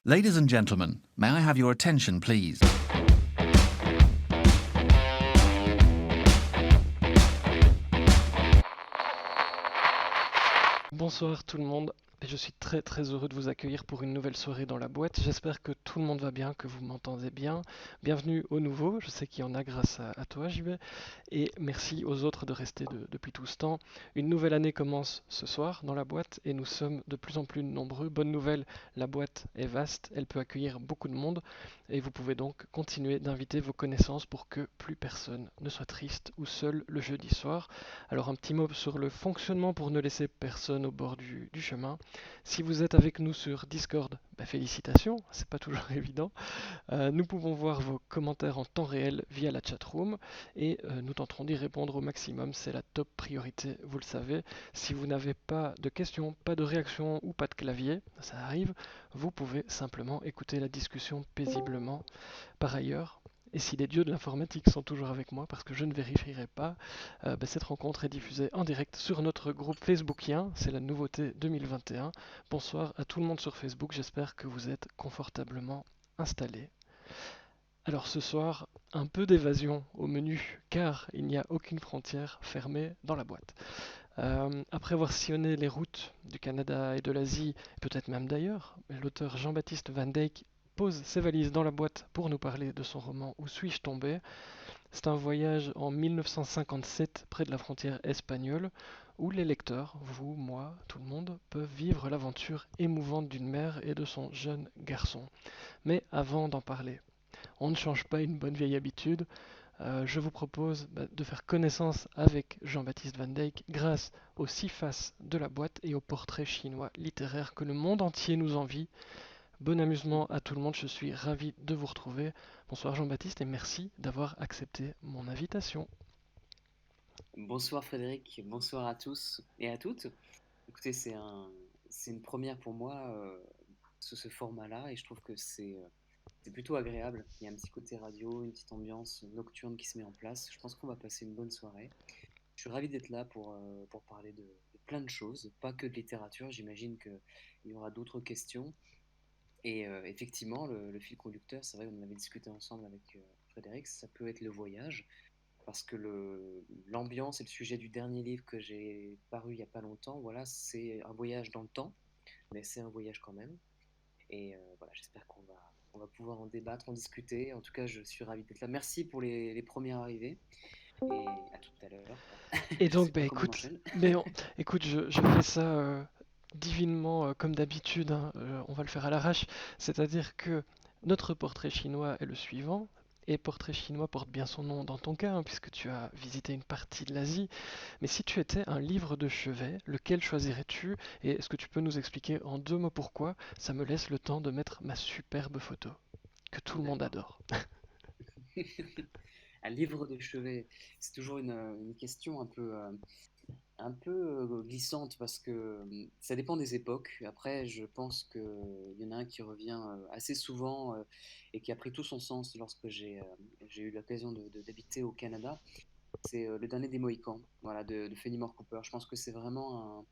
Ladies and gentlemen, may I have your attention, please? Bonsoir tout le monde, et je suis très heureux de vous accueillir pour une nouvelle soirée dans la boîte. J'espère que tout le monde va bien, que vous m'entendez bien. Bienvenue aux nouveaux, je sais qu'il y en a grâce à toi JB, et merci aux autres de rester depuis tout ce temps. Une nouvelle année commence ce soir dans la boîte et nous sommes de plus en plus nombreux. Bonne nouvelle, la boîte est vaste, elle peut accueillir beaucoup de monde et vous pouvez donc continuer d'inviter vos connaissances pour que plus personne ne soit triste ou seul le jeudi soir. Alors un petit mot sur le fonctionnement pour ne laisser personne au bord du chemin. Si vous êtes avec nous sur Discord, félicitations, c'est pas toujours évident. Nous pouvons voir vos commentaires en temps réel via la chatroom et nous tenterons d'y répondre au maximum. C'est la top priorité, vous le savez. Si vous n'avez pas de questions, pas de réactions ou pas de clavier, ça arrive, vous pouvez simplement écouter la discussion paisiblement. Par ailleurs, et si les dieux de l'informatique sont toujours avec moi, parce que je ne vérifierai pas, cette rencontre est diffusée en direct sur notre groupe facebookien, c'est la nouveauté 2021. Bonsoir à tout le monde sur Facebook, j'espère que vous êtes confortablement installés. Alors ce soir, un peu d'évasion au menu, car il n'y a aucune frontière fermée dans la boîte. Après avoir sillonné les routes du Canada et de l'Asie, peut-être même d'ailleurs, l'auteur Jean-Baptiste Van Dijk pose ses valises dans la boîte pour nous parler de son roman Où suis-je tombé. C'est un voyage en 1957 près de la frontière espagnole où les lecteurs, vous, moi, tout le monde, peuvent vivre l'aventure émouvante d'une mère et de son jeune garçon. Mais avant d'en parler, on ne change pas une bonne vieille habitude. Je vous propose de faire connaissance avec Jean-Baptiste Van Dijk grâce aux 6 faces de la boîte et au portrait chinois littéraire que le monde entier nous envie. Bon amusement à tout le monde, je suis ravi de vous retrouver. Bonsoir Jean-Baptiste et merci d'avoir accepté mon invitation. Bonsoir Frédéric, bonsoir à tous et à toutes. Écoutez, c'est une première pour moi sous ce format-là et je trouve que c'est plutôt agréable. Il y a un petit côté radio, une petite ambiance nocturne qui se met en place. Je pense qu'on va passer une bonne soirée. Je suis ravi d'être là pour parler de plein de choses, pas que de littérature. J'imagine qu'il y aura d'autres questions. Et effectivement, le fil conducteur, c'est vrai qu'on en avait discuté ensemble avec Frédéric, ça peut être le voyage parce que l'ambiance et le sujet du dernier livre que j'ai paru il n'y a pas longtemps, voilà, c'est un voyage dans le temps, mais c'est un voyage quand même. Et voilà, j'espère qu'on va pouvoir en débattre, en discuter. En tout cas, je suis ravi d'être là. Merci pour les premières arrivées et à tout à l'heure. Et Je donc, sais pas comment on écoute, enchaîne. écoute, je fais ça divinement comme d'habitude, hein, on va le faire à l'arrache. C'est-à-dire que notre portrait chinois est le suivant. Et portrait chinois porte bien son nom dans ton cas, hein, puisque tu as visité une partie de l'Asie. Mais si tu étais un livre de chevet, lequel choisirais-tu? Et est-ce que tu peux nous expliquer en 2 mots pourquoi? Ça me laisse le temps de mettre ma superbe photo, que tout le monde D'accord. adore. Un livre de chevet, c'est toujours une question un peu glissante parce que ça dépend des époques. Après, je pense qu'il y en a un qui revient assez souvent et qui a pris tout son sens lorsque j'ai eu l'occasion d'habiter au Canada. C'est Le Dernier des Mohicans, voilà, de Fenimore Cooper. Je pense que c'est vraiment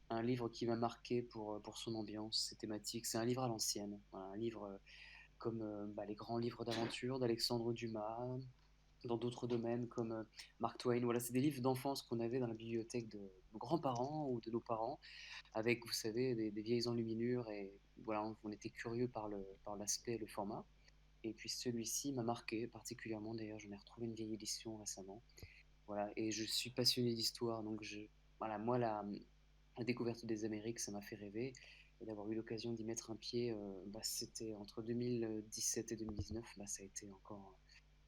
un livre qui m'a marqué pour son ambiance, ses thématiques. C'est un livre à l'ancienne, voilà, un livre comme les grands livres d'aventure d'Alexandre Dumas, dans d'autres domaines comme Mark Twain. Voilà, c'est des livres d'enfance qu'on avait dans la bibliothèque de nos grands-parents ou de nos parents, avec, vous savez, des vieilles enluminures et voilà, on était curieux par l'aspect et le format. Et puis celui-ci m'a marqué particulièrement. D'ailleurs, j'en ai retrouvé une vieille édition récemment. Voilà, et je suis passionné d'histoire, donc voilà, moi la découverte des Amériques, ça m'a fait rêver. Et d'avoir eu l'occasion d'y mettre un pied, c'était entre 2017 et 2019, ça a été encore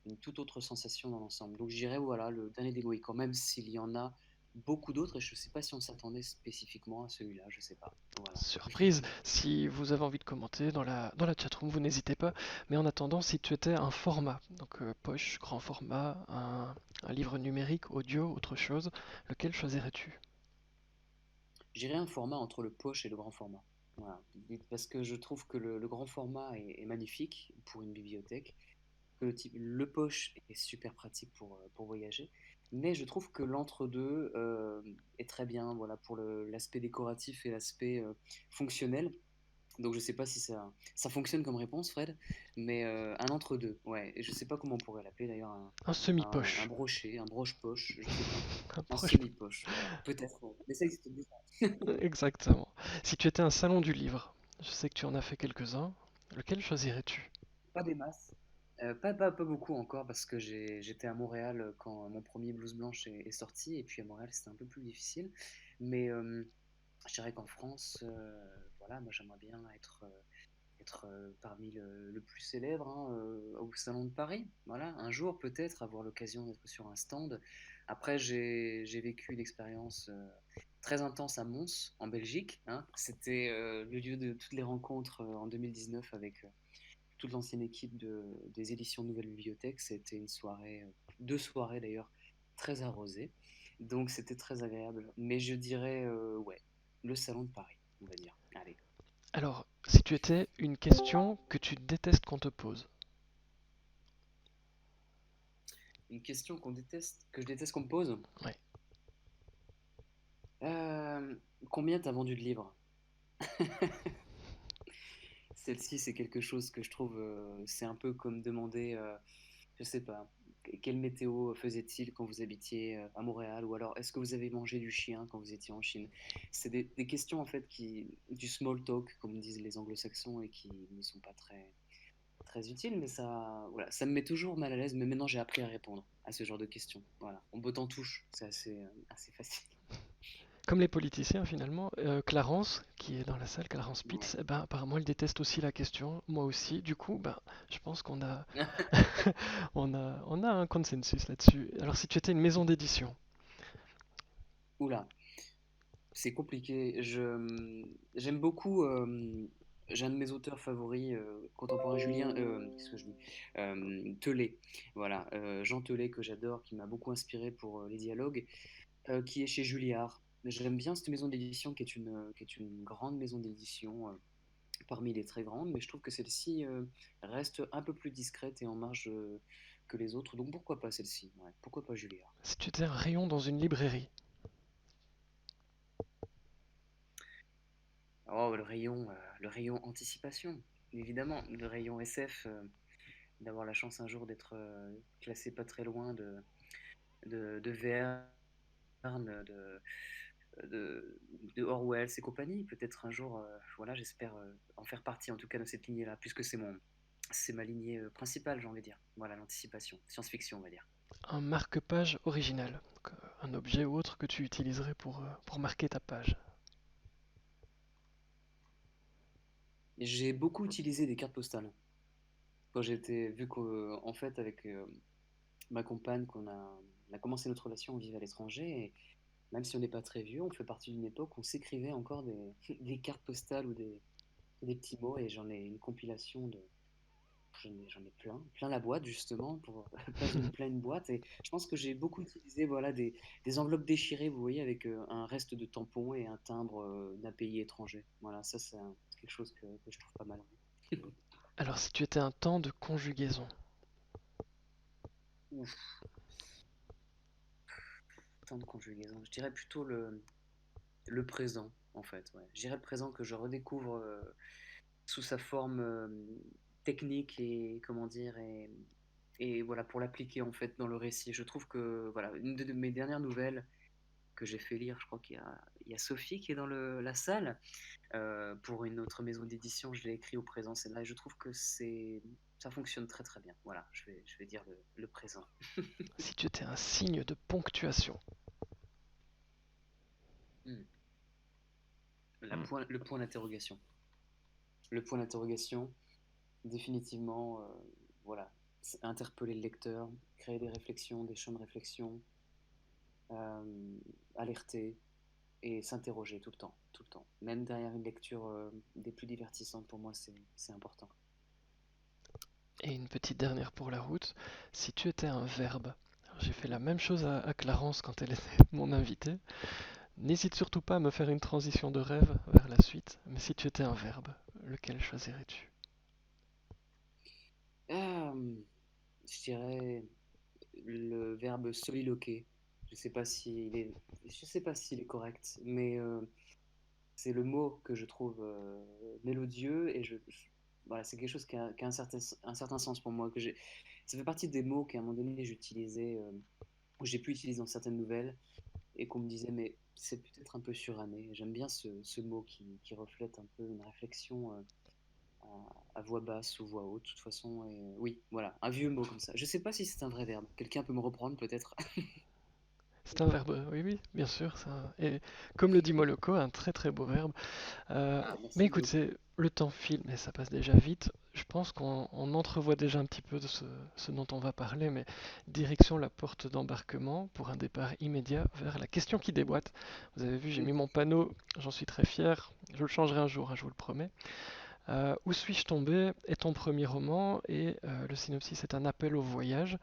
une toute autre sensation dans l'ensemble. Donc je dirais, voilà, le dernier des Mohicans, même s'il y en a beaucoup d'autres, et je ne sais pas si on s'attendait spécifiquement à celui-là, je ne sais pas. Voilà. Surprise, si vous avez envie de commenter dans la chatroom, vous n'hésitez pas. Mais en attendant, si tu étais un format, donc poche, grand format, un livre numérique, audio, autre chose, lequel choisirais-tu? J'irais un format entre le poche et le grand format. Voilà. Parce que je trouve que le grand format est magnifique pour une bibliothèque, que le poche est super pratique pour voyager, mais je trouve que l'entre-deux est très bien, voilà, pour l'aspect décoratif et l'aspect fonctionnel. Donc je sais pas si ça fonctionne comme réponse, Fred, mais un entre-deux, ouais. Et je sais pas comment on pourrait l'appeler d'ailleurs, Un un semi-poche. brochet, un broche-poche, je sais pas. Un Un proche. semi-poche, voilà. Peut-être, ouais. Mais ça existe déjà. Exactement. Si tu étais un salon du livre, je sais que tu en as fait quelques-uns, lequel choisirais-tu? Pas des masses. Pas beaucoup encore parce que j'étais à Montréal quand mon premier Blouse Blanche est sorti et puis à Montréal c'était un peu plus difficile. Mais je dirais qu'en France, voilà, moi j'aimerais bien être parmi le plus célèbre hein, au Salon de Paris. Voilà, un jour peut-être avoir l'occasion d'être sur un stand. Après, j'ai vécu une expérience très intense à Mons, en Belgique. Hein. C'était le lieu de toutes les rencontres en 2019 avec toute l'ancienne équipe des éditions Nouvelle Bibliothèque. C'était une soirée, 2 soirées d'ailleurs, très arrosées. Donc c'était très agréable. Mais je dirais, ouais, le Salon de Paris, on va dire. Allez. Alors, si tu étais une question que tu détestes qu'on te pose. Une question que je déteste qu'on me pose. Ouais. Euh, Combien t'as vendu de livres? Celle-ci, c'est quelque chose que je trouve, c'est un peu comme demander, je sais pas, quelle météo faisait-il quand vous habitiez à Montréal, ou alors est-ce que vous avez mangé du chien quand vous étiez en Chine? C'est des questions en fait du small talk, comme disent les anglo-saxons, et qui ne sont pas très utiles, mais ça, voilà, ça me met toujours mal à l'aise. Mais maintenant, j'ai appris à répondre à ce genre de questions. Voilà, on botte en touche, c'est assez facile. Comme les politiciens finalement, Clarence, qui est dans la salle, Clarence Ouais. Pitts, eh ben, apparemment elle déteste aussi la question, moi aussi. Du coup, ben, je pense qu'on a, on a un consensus là-dessus. Alors si tu étais une maison d'édition, Oula. C'est compliqué. J'aime beaucoup. J'ai un de mes auteurs favoris contemporains, Julien. Qu'est-ce que je dis? Telet. Voilà, Jean Telet que j'adore, qui m'a beaucoup inspiré pour les dialogues, qui est chez Julliard. J'aime bien cette maison d'édition qui est une grande maison d'édition parmi les très grandes, mais je trouve que celle-ci reste un peu plus discrète et en marge que les autres. Donc pourquoi pas celle-ci? Ouais, pourquoi pas Julliard? si tu étais un rayon dans une librairie, Oh, le rayon anticipation, évidemment, le rayon SF, d'avoir la chance un jour d'être classé pas très loin de Verne, de Orwell et compagnie. Peut-être un jour, voilà, j'espère en faire partie, en tout cas de cette lignée-là, puisque c'est ma lignée principale, j'ai envie de dire. Voilà, l'anticipation, science-fiction, on va dire. un marque-page original, donc, un objet ou autre que tu utiliserais pour marquer ta page. J'ai beaucoup utilisé des cartes postales. Quand j'étais, vu qu'en fait, avec ma compagne, on a commencé notre relation, on vivait à l'étranger, et même si on n'est pas très vieux, on fait partie d'une époque où on s'écrivait encore des cartes postales ou des petits mots, et j'en ai une compilation j'en ai plein la boîte justement, pour plein une boîte, et je pense que j'ai beaucoup utilisé voilà, des enveloppes déchirées, vous voyez, avec un reste de tampon et un timbre d'un pays étranger. Voilà, ça c'est quelque chose que je trouve pas mal. Alors si tu étais un temps de conjugaison, Ouf, temps de conjugaison. Je dirais plutôt le présent, en fait. Ouais. Je dirais le présent que je redécouvre sous sa forme technique et comment dire et voilà pour l'appliquer en fait dans le récit. Je trouve que voilà une de mes dernières nouvelles que j'ai fait lire, je crois qu'il y a Sophie qui est dans la salle pour une autre maison d'édition. Je l'ai écrit au présent, c'est là et je trouve que ça fonctionne très très bien. Voilà, je vais dire le présent. si tu étais un signe de ponctuation, Hmm. Le point d'interrogation. Le point d'interrogation, définitivement, voilà, interpeller le lecteur, créer des réflexions, des champs de réflexion, alerter et s'interroger tout le temps, tout le temps. Même derrière une lecture des plus divertissantes, pour moi, c'est important. et une petite dernière pour la route, si tu étais un verbe. Alors, j'ai fait la même chose à Clarence quand elle était mon invitée. N'hésite surtout pas à me faire une transition de rêve vers la suite, mais si tu étais un verbe, lequel choisirais-tu? Je dirais le verbe soliloquer. Je sais pas s'il est correct, mais c'est le mot que je trouve mélodieux et voilà, c'est quelque chose qui a un certain sens pour moi. Ça fait partie des mots qu'à un moment donné j'utilisais, ou j'ai pu utiliser dans certaines nouvelles et qu'on me disait, mais c'est peut-être un peu suranné. J'aime bien ce mot qui reflète un peu une réflexion à voix basse ou voix haute, de toute façon. Et, oui, voilà, un vieux mot comme ça. Je sais pas si c'est un vrai verbe. Quelqu'un peut me reprendre peut-être. C'est un verbe, oui, oui, bien sûr. Et comme le dit Moloko, un très très beau verbe. Euh, Ah, mais merci écoute, beaucoup. le temps file, mais ça passe déjà vite. Je pense qu'on entrevoit déjà un petit peu de ce dont on va parler, mais direction la porte d'embarquement pour un départ immédiat vers la question qui déboîte. Vous avez vu, j'ai Oui. mis mon panneau, j'en suis très fier. Je le changerai un jour, hein, je vous le promets. Où suis-je tombé est ton premier roman et le synopsis est un appel au voyage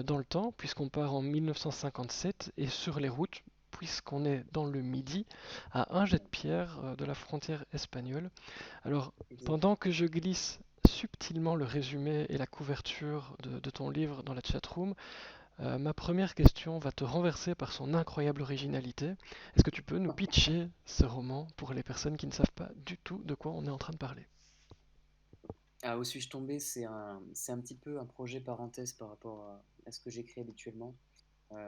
dans le temps, puisqu'on part en 1957 et sur les routes, puisqu'on est dans le Midi, à un jet de Ouais, pierre de la frontière espagnole. Alors, pendant exactement. que je glisse subtilement le résumé et la couverture de ton livre dans la chatroom, ma première question va te renverser par son incroyable originalité. Est-ce que tu peux nous pitcher ce roman pour les personnes qui ne savent pas du tout de quoi on est en train de parler? Ah, où suis-je tombé? C'est un petit peu un projet parenthèse par rapport à ce que j'écris habituellement.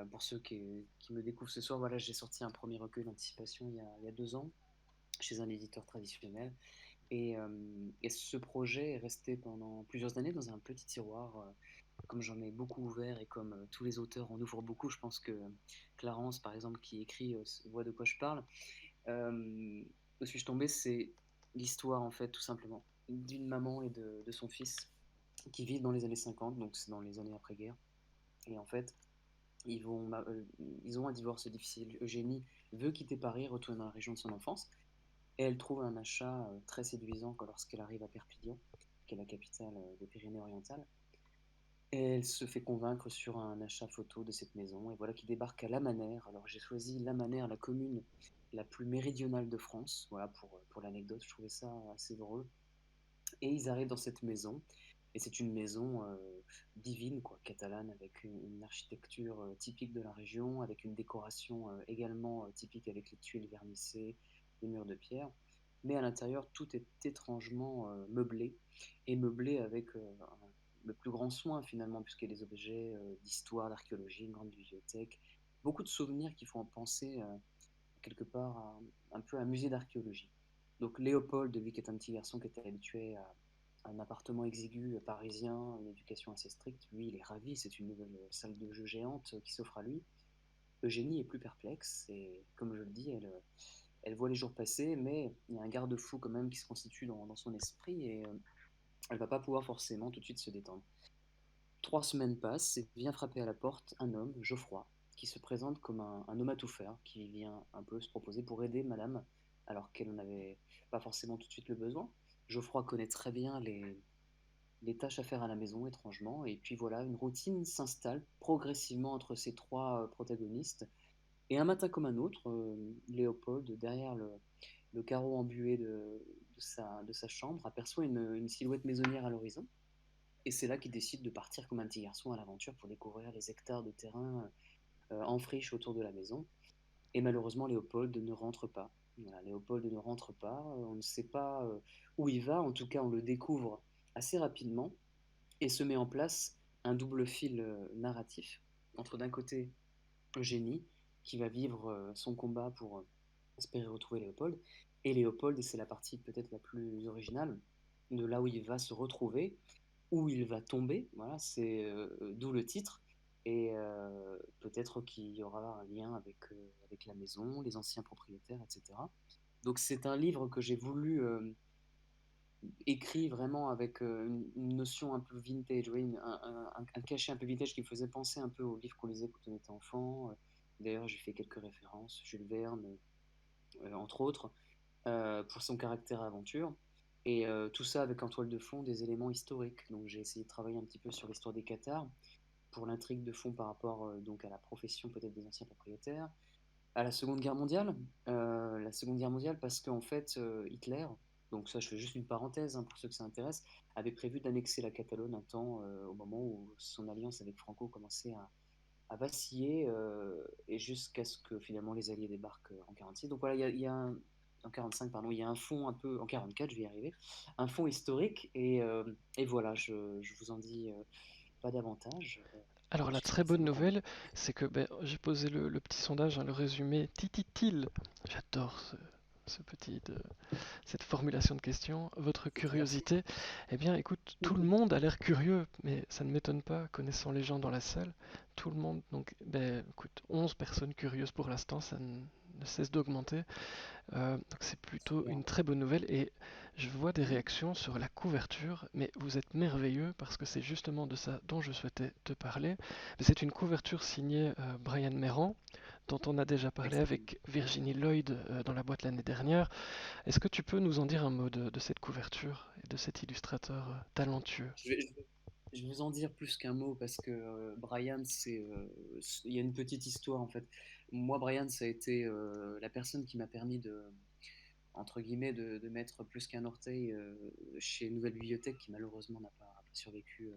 Pour ceux qui me découvrent ce soir, voilà, j'ai sorti un premier recueil d'anticipation il y a 2 ans chez un éditeur traditionnel. Et ce projet est resté pendant plusieurs années dans un petit tiroir. Comme j'en ai beaucoup ouvert et comme tous les auteurs en ouvrent beaucoup, je pense que Clarence, par exemple, qui écrit, voit de quoi je parle. Où suis-je tombé? C'est l'histoire, en fait, tout simplement, d'une maman et de son fils qui vivent dans les années 50, donc c'est dans les années après-guerre. Et en fait, ils, vont, ils ont un divorce difficile. Eugénie veut quitter Paris, retourner dans la région de son enfance, et elle trouve un achat très séduisant lorsqu'elle arrive à Perpignan, qui est la capitale des Pyrénées-Orientales. Et elle se fait convaincre sur un achat photo de cette maison, et voilà qui débarque à Lamanère. Alors j'ai choisi Lamanère, la commune la plus méridionale de France, voilà pour l'anecdote, je trouvais ça assez drôle. Et ils arrivent dans cette maison, et c'est une maison divine, quoi, catalane, avec une architecture typique de la région, avec une décoration également typique avec les tuiles vernissées, les murs de pierre. Mais à l'intérieur, tout est étrangement meublé, et meublé avec le plus grand soin finalement, puisqu'il y a des objets d'histoire, d'archéologie, une grande bibliothèque, beaucoup de souvenirs qui font penser quelque part un peu un musée d'archéologie. Donc Léopold, lui qui est un petit garçon qui était habitué à un appartement exigu parisien, une éducation assez stricte, lui il est ravi, c'est une nouvelle salle de jeu géante qui s'offre à lui. Eugénie est plus perplexe et comme je le dis, elle voit les jours passer, mais il y a un garde-fou quand même qui se constitue dans son esprit et elle va pas pouvoir forcément tout de suite se détendre. 3 semaines passent et vient frapper à la porte un homme, Geoffroy, qui se présente comme un homme à tout faire, qui vient un peu se proposer pour aider madame, alors qu'elle n'avait pas forcément tout de suite le besoin. Geoffroy connaît très bien les tâches à faire à la maison, étrangement, et puis voilà, une routine s'installe progressivement entre ces trois protagonistes. Et un matin comme un autre, Léopold, derrière le carreau embué de sa chambre, aperçoit une silhouette maisonnière à l'horizon. Et c'est là qu'il décide de partir comme un petit garçon à l'aventure pour découvrir les hectares de terrain en friche autour de la maison. Et malheureusement, Léopold ne rentre pas. Voilà, Léopold ne rentre pas. On ne sait pas où il va. En tout cas, on le découvre assez rapidement et se met en place un double fil narratif entre d'un côté Eugénie qui va vivre son combat pour espérer retrouver Léopold et Léopold, et c'est la partie peut-être la plus originale, de là où il va se retrouver où il va tomber, voilà, c'est d'où le titre, et peut-être qu'il y aura un lien avec la maison, les anciens propriétaires, etc. Donc c'est un livre que j'ai voulu écrit vraiment avec une notion un peu vintage, oui, un cachet un peu vintage qui me faisait penser un peu aux livres qu'on lisait quand on était enfant. D'ailleurs, j'ai fait quelques références, Jules Verne, entre autres pour son caractère aventure. Et tout ça avec en toile de fond des éléments historiques. Donc j'ai essayé de travailler un petit peu sur l'histoire des Qatars, pour l'intrigue de fond par rapport donc à la profession peut-être des anciens propriétaires, à la Seconde Guerre mondiale. La Seconde Guerre mondiale parce qu'en fait Hitler, donc ça je fais juste une parenthèse hein, pour ceux que ça intéresse, avait prévu d'annexer la Catalogne un temps au moment où son alliance avec Franco commençait à vaciller et jusqu'à ce que finalement les Alliés débarquent en 1946. Donc voilà, il y a en 45, pardon, il y a un fond un peu, en 44, je vais y arriver, un fond historique, et voilà, je vous en dis pas davantage. Alors la très J'espère que ça bonne vous convient. nouvelle, c'est que ben, j'ai posé le petit sondage, hein, le résumé tititil. J'adore cette formulation de question. Votre Merci. curiosité, eh bien écoute, tout le monde a l'air curieux, mais ça ne m'étonne pas, connaissant les gens dans la salle. Tout le monde, donc ben écoute, 11 personnes curieuses pour l'instant, ça ne cesse d'augmenter. Donc c'est plutôt Super. une très bonne nouvelle et je vois des réactions sur la couverture, mais vous êtes merveilleux parce que c'est justement de ça dont je souhaitais te parler. C'est une couverture signée Brian Meran, dont on a déjà parlé Exactement. avec Virginie Lloyd dans la boîte l'année dernière. Est-ce que tu peux nous en dire un mot de cette couverture et de cet illustrateur talentueux? Je vais vous en dire plus qu'un mot parce que Brian, il y a une petite histoire en fait. Moi, Brian, ça a été la personne qui m'a permis entre guillemets, de mettre plus qu'un orteil chez Nouvelle Bibliothèque qui malheureusement n'a pas survécu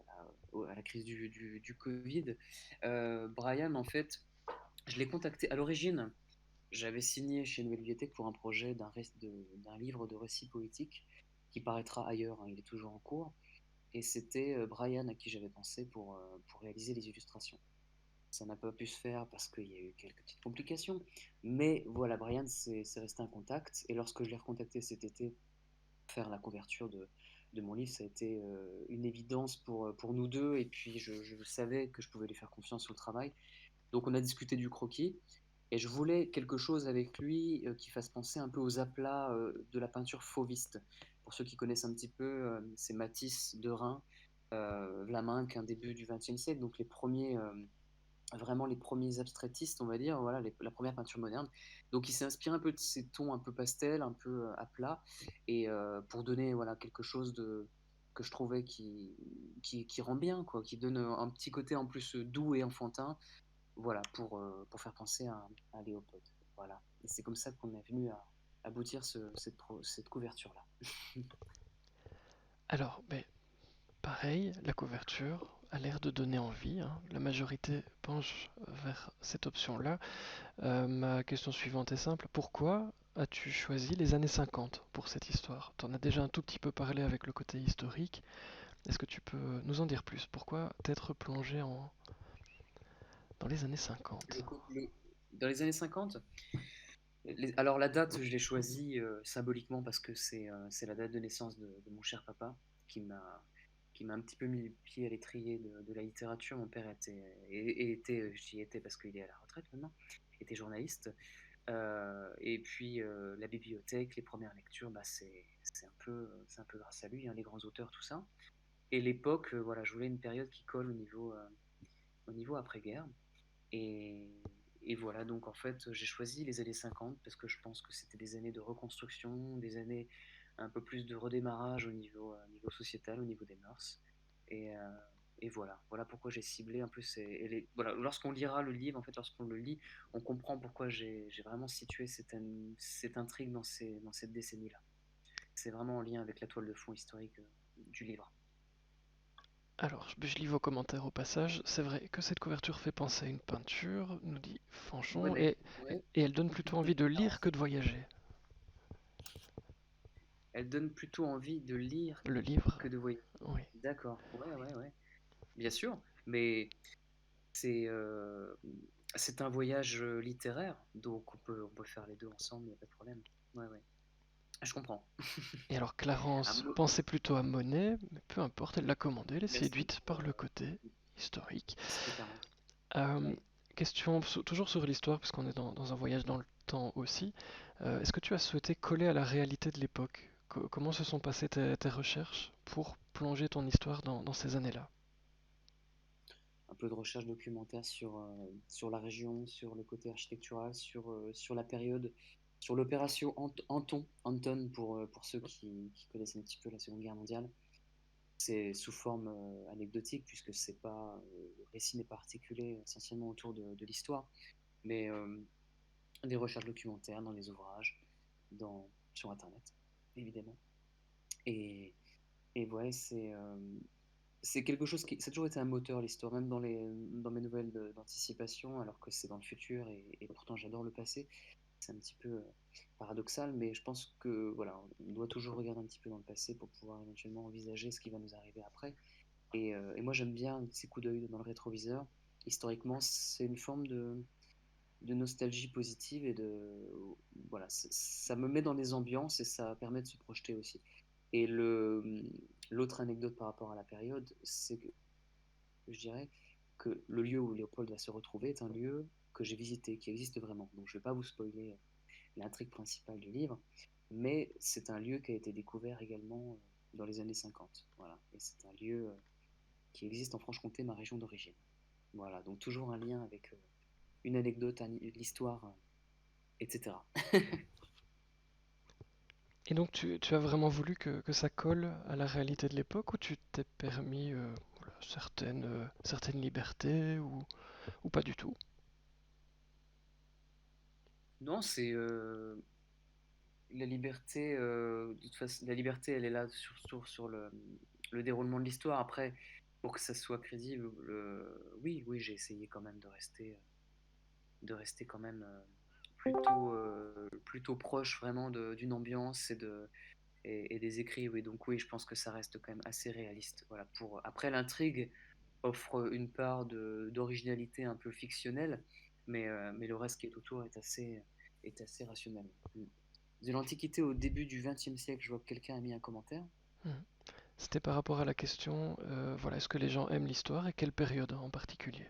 à la crise du Covid. Brian, en fait, je l'ai contacté à l'origine. J'avais signé chez Nouvelle Bibliothèque pour un projet d'un livre de récits poétiques qui paraîtra ailleurs, hein, il est toujours en cours. Et c'était Brian à qui j'avais pensé pour réaliser les illustrations. Ça n'a pas pu se faire parce qu'il y a eu quelques petites complications. Mais voilà, Brian, c'est resté un contact. Et lorsque je l'ai recontacté cet été pour faire la couverture de mon livre, ça a été une évidence pour nous deux. Et puis je savais que je pouvais lui faire confiance sur le travail. Donc on a discuté du croquis. Et je voulais quelque chose avec lui qui fasse penser un peu aux aplats de la peinture fauviste. Pour ceux qui connaissent un petit peu, c'est Matisse, Derain, Vlaminck, un début du XXe siècle, donc vraiment les premiers abstraitistes, on va dire, voilà, la première peinture moderne. Donc il s'est inspiré un peu de ces tons un peu pastel, un peu à plat, et pour donner voilà, quelque chose que je trouvais qui rend bien, quoi, qui donne un petit côté en plus doux et enfantin, voilà, pour faire penser à Léopold. Voilà. Et c'est comme ça qu'on est venu à aboutir cette couverture-là. Alors, ben, pareil, la couverture a l'air de donner envie, hein. La majorité penche vers cette option-là. Ma question suivante est simple. Pourquoi as-tu choisi les années 50 pour cette histoire? Tu en as déjà un tout petit peu parlé avec le côté historique. Est-ce que tu peux nous en dire plus? Pourquoi t'être plongé dans les années 50? Écoute, dans les années 50, alors la date, je l'ai choisie symboliquement parce que c'est la date de naissance de mon cher papa qui m'a qui m'a un petit peu mis le pied à l'étrier de la littérature. Mon père était, j'y étais parce qu'il est à la retraite maintenant, était journaliste. Et puis la bibliothèque, les premières lectures, bah, c'est un peu grâce à lui, hein, les grands auteurs, tout ça. Et l'époque, voilà, je voulais une période qui colle au niveau après-guerre. Et, et voilà, donc en fait, j'ai choisi les années 50 parce que je pense que c'était des années de reconstruction, des années un peu plus de redémarrage niveau sociétal, au niveau des mœurs. Et, euh, et voilà pourquoi j'ai ciblé un peu voilà, lorsqu'on lira le livre, en fait, lorsqu'on le lit, on comprend pourquoi j'ai vraiment situé cette intrigue dans cette décennie-là. C'est vraiment en lien avec la toile de fond historique du livre. Alors, je lis vos commentaires au passage. C'est vrai que cette couverture fait penser à une peinture, nous dit Fanchon, Monet, ouais. et elle donne plutôt envie de lire que de voyager. Elle donne plutôt envie de lire Le livre, que de voyager. oui. D'accord, ouais, ouais, ouais. Bien sûr, mais c'est euh, c'est un voyage littéraire, donc on peut faire les deux ensemble, il n'y a pas de problème. Ouais, ouais. Je comprends. Et alors Ah, Clarence pensait plutôt à Monet, mais peu importe, elle l'a commandé, elle est merci. séduite par le côté historique. C'était Clarence. Euh, Oui. question toujours sur l'histoire, puisqu'on est dans un voyage dans le temps aussi. Est-ce que tu as souhaité coller à la réalité de l'époque? Comment se sont passées tes recherches pour plonger ton histoire dans ces années-là? Un peu de recherche documentaire sur la région, sur le côté architectural, sur la période, sur l'opération Anton pour ceux qui connaissent un petit peu la Seconde Guerre mondiale. C'est sous forme anecdotique puisque le récit n'est pas articulé essentiellement autour de l'histoire, mais des recherches documentaires dans les ouvrages, sur Internet, évidemment. Et, et ouais, c'est quelque chose ça a toujours été un moteur, l'histoire, même dans mes nouvelles d'anticipation, alors que c'est dans le futur et pourtant j'adore le passé. c'est un petit peu paradoxal, mais je pense que voilà, on doit toujours regarder un petit peu dans le passé pour pouvoir éventuellement envisager ce qui va nous arriver après. Et moi, j'aime bien ces coups d'œil dans le rétroviseur. Historiquement, c'est une forme de nostalgie positive et voilà, ça me met dans des ambiances et ça permet de se projeter aussi. Et l'autre anecdote par rapport à la période, c'est que je dirais que le lieu où Léopold va se retrouver est un lieu que j'ai visité, qui existe vraiment. Donc je ne vais pas vous spoiler l'intrigue principale du livre, mais c'est un lieu qui a été découvert également dans les années 50. Voilà. Et c'est un lieu qui existe en Franche-Comté, ma région d'origine. Voilà, donc toujours un lien avec une anecdote, l'histoire, etc. Et donc tu as vraiment voulu que ça colle à la réalité de l'époque ou tu t'es permis voilà, certaines libertés ou pas du tout? Non, c'est la liberté. De toute façon, la liberté, elle est là sur le déroulement de l'histoire. Après, pour que ça soit crédible, oui, oui, j'ai essayé quand même de rester quand même plutôt proche vraiment d'une ambiance et des écrits. Oui, donc oui, je pense que ça reste quand même assez réaliste. Voilà, après, l'intrigue offre une part d'originalité un peu fictionnelle, mais le reste qui est autour est assez rationnel. Mm. De l'Antiquité au début du XXe siècle, je vois que quelqu'un a mis un commentaire. Mhm. C'était par rapport à la question, voilà, est-ce que les gens aiment l'histoire et quelle période en particulier?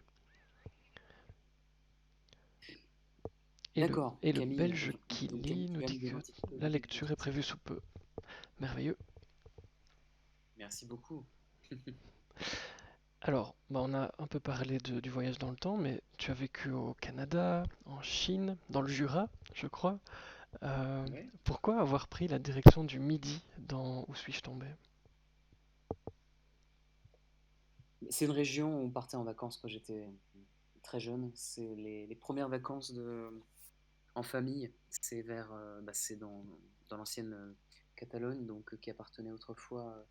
Et le, D'accord, et le Camille. Belge qui Donc Camille, lit nous tu dit aimes de que l'Antiquité au la début du lecture est XXe prévue siècle. sous peu. Merveilleux. Merci beaucoup. Alors, bah, on a un peu parlé du voyage dans le temps, mais tu as vécu au Canada, en Chine, dans le Jura, je crois. Euh, Ouais. Pourquoi avoir pris la direction du Midi dans Où suis-je tombé? C'est une région où on partait en vacances quand j'étais très jeune. C'est les premières vacances en famille. C'est dans l'ancienne Catalogne, donc qui appartenait autrefois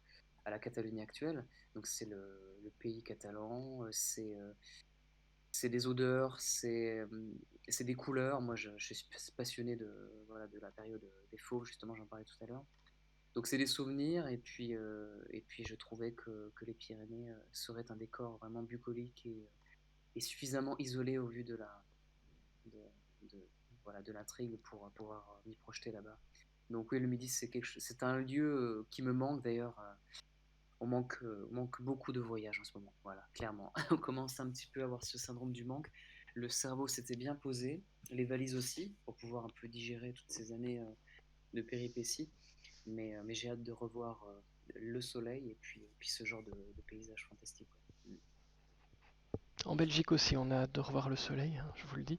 à la Catalogne actuelle. Donc c'est le pays catalan. C'est des odeurs, c'est des couleurs. Moi, je suis passionné voilà, de la période des fauves, justement, j'en parlais tout à l'heure. Donc c'est des souvenirs, et puis je trouvais que les Pyrénées seraient un décor vraiment bucolique et suffisamment isolé au vu de, de- voilà, de l'intrigue pour pouvoir m'y projeter là-bas. Donc oui, le Midi, c'est un lieu qui me manque d'ailleurs. On manque beaucoup de voyages en ce moment, voilà, clairement. On commence un petit peu à avoir ce syndrome du manque. Le cerveau s'était bien posé, les valises aussi, pour pouvoir un peu digérer toutes ces années de péripéties. Mais j'ai hâte de revoir le soleil et puis ce genre de paysage fantastique. Ouais. En Belgique aussi, on a hâte de revoir le soleil, hein, je vous le dis.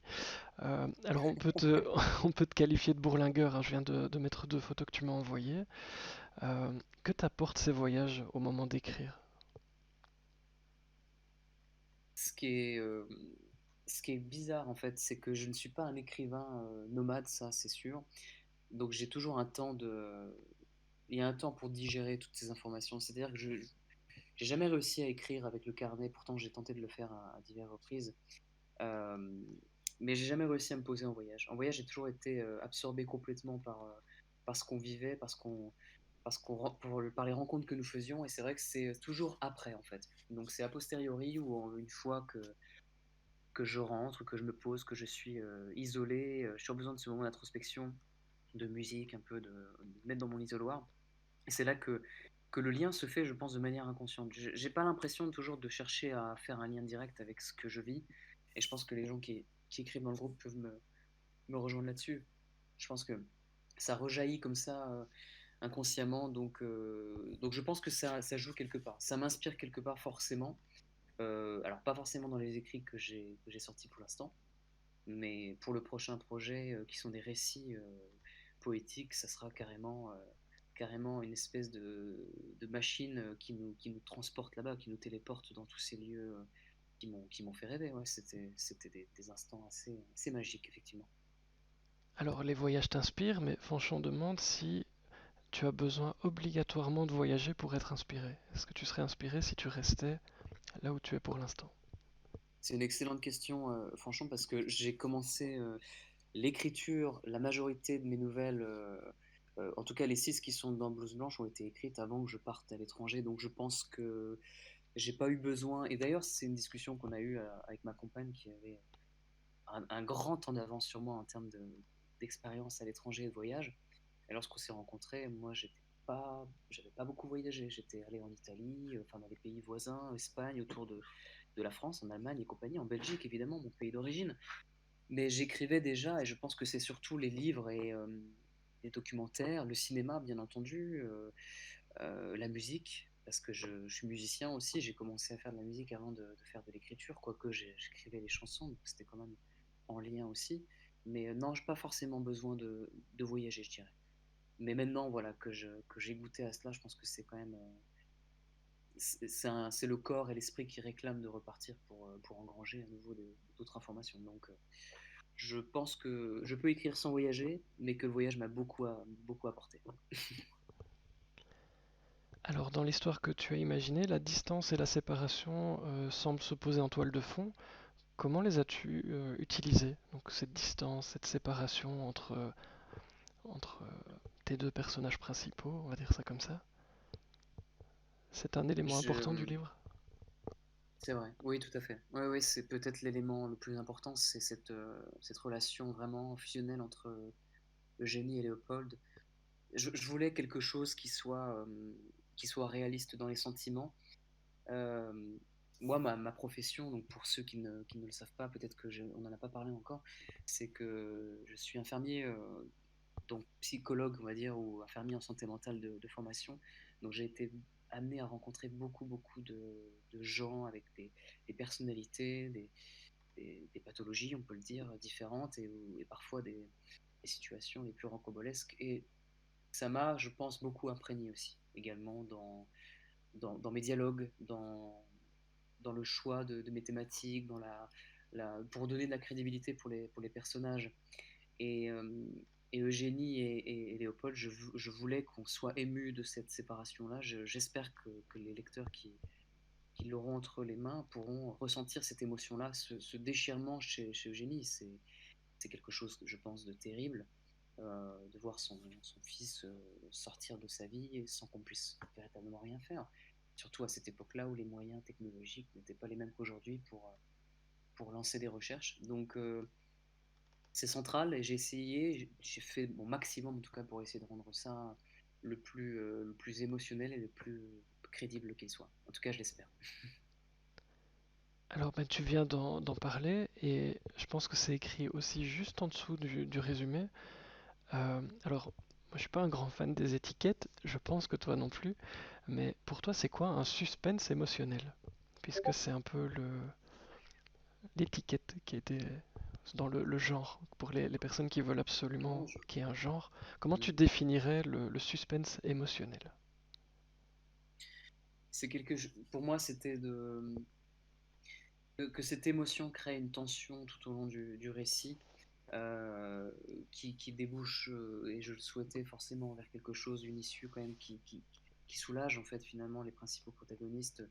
Alors on peut te qualifier de bourlingueur, hein, je viens de mettre deux photos que tu m'as envoyées. Que t'apportent ces voyages au moment d'écrire? Ce qui est, euh, ce qui est bizarre en fait, c'est que je ne suis pas un écrivain nomade, ça c'est sûr. Donc il y a un temps pour digérer toutes ces informations. C'est-à-dire que j'ai jamais réussi à écrire avec le carnet. Pourtant j'ai tenté de le faire à diverses reprises. Euh, mais j'ai jamais réussi à me poser en voyage. En voyage, j'ai toujours été absorbé complètement par ce qu'on vivait, par les rencontres que nous faisions. Et c'est vrai que c'est toujours après, en fait. Donc c'est a posteriori ou une fois que je rentre, que je me pose, que je suis isolé. J'ai toujours besoin de ce moment d'introspection, de musique, un peu de me mettre dans mon isoloir. Et c'est là que le lien se fait, je pense, de manière inconsciente. J'ai pas l'impression toujours de chercher à faire un lien direct avec ce que je vis. Et je pense que les gens qui écrivent dans le groupe peuvent me rejoindre là-dessus. Je pense que ça rejaillit comme ça inconsciemment. Donc je pense que ça joue quelque part. Ça m'inspire quelque part forcément. Alors pas forcément dans les écrits que j'ai sortis pour l'instant, mais pour le prochain projet, qui sont des récits poétiques, ça sera carrément une espèce de machine qui nous transporte là-bas, qui nous téléporte dans tous ces lieux qui m'ont fait rêver. Ouais, c'était des instants assez magiques, effectivement. Alors les voyages t'inspirent, mais Fanchon demande si tu as besoin obligatoirement de voyager pour être inspiré. Est-ce que tu serais inspiré si tu restais là où tu es pour l'instant? C'est une excellente question, franchement, parce que j'ai commencé. l'écriture, la majorité de mes nouvelles, en tout cas les 6 qui sont dans Blouse Blanche, ont été écrites avant que je parte à l'étranger. Donc je pense que j'ai pas eu besoin. Et d'ailleurs, c'est une discussion qu'on a eue avec ma compagne qui avait un grand temps d'avance sur moi en termes d'expérience à l'étranger et de voyage. Et lorsqu'on s'est rencontrés, moi, j'avais pas beaucoup voyagé. J'étais allé en Italie, enfin dans les pays voisins, Espagne, autour de la France, en Allemagne et compagnie, en Belgique évidemment, mon pays d'origine. Mais j'écrivais déjà, et je pense que c'est surtout les livres et les documentaires, le cinéma bien entendu, la musique, parce que je suis musicien aussi. J'ai commencé à faire de la musique avant de faire de l'écriture, quoique j'écrivais les chansons, donc c'était quand même en lien aussi. Mais non, j'ai pas forcément besoin de voyager, je dirais. Mais maintenant, voilà, que j'ai goûté à cela, je pense que c'est quand même. C'est le corps et l'esprit qui réclament de repartir pour engranger à nouveau d'autres informations. Donc, je pense que je peux écrire sans voyager, mais que le voyage m'a beaucoup apporté. Alors, dans l'histoire que tu as imaginée, la distance et la séparation semblent se poser en toile de fond. Comment les as-tu utilisées? Donc, cette distance, cette séparation entre tes deux personnages principaux, on va dire ça comme ça. C'est un élément important du Je, livre. c'est vrai, oui, tout à fait. Oui, oui, c'est peut-être l'élément le plus important, c'est cette relation vraiment fusionnelle entre Eugénie et Léopold. Je voulais quelque chose qui soit réaliste dans les sentiments. Euh, Moi, ma profession, donc pour ceux qui ne le savent pas, peut-être on n'en a pas parlé encore, c'est que je suis infirmier, donc psychologue, on va dire, ou infirmier en santé mentale de formation. Donc j'ai été amené à rencontrer beaucoup de gens avec des personnalités, des pathologies, on peut le dire, différentes, et parfois des situations les plus rocambolesques. Et ça m'a, je pense, beaucoup imprégné aussi, également dans mes dialogues, dans le choix de mes thématiques, pour donner de la crédibilité pour les personnages. Et, euh, et Eugénie et Léopold, je voulais qu'on soit ému de cette séparation-là. J'espère que les lecteurs qui l'auront entre les mains pourront ressentir cette émotion-là, ce déchirement chez Eugénie. C'est quelque chose, je pense, de terrible, de voir son fils sortir de sa vie sans qu'on puisse véritablement rien faire. Surtout à cette époque-là où les moyens technologiques n'étaient pas les mêmes qu'aujourd'hui pour lancer des recherches. Donc c'est central, et j'ai essayé, j'ai fait mon maximum en tout cas pour essayer de rendre ça le plus émotionnel et le plus crédible qu'il soit. En tout cas, je l'espère. Alors, ben, tu viens d'en parler et je pense que c'est écrit aussi juste en dessous du résumé. Alors, moi, je suis pas un grand fan des étiquettes, je pense que toi non plus, mais pour toi, c'est quoi un suspense émotionnel? Puisque c'est un peu l'étiquette qui était dans le genre, pour les personnes qui veulent Non, absolument qu'il y ait un genre. Comment tu définirais le suspense émotionnel? pour moi, c'était que cette émotion crée une tension tout au long du récit, euh, qui débouche, et je le souhaitais forcément, vers quelque chose, une issue quand même qui soulage en fait finalement les principaux protagonistes,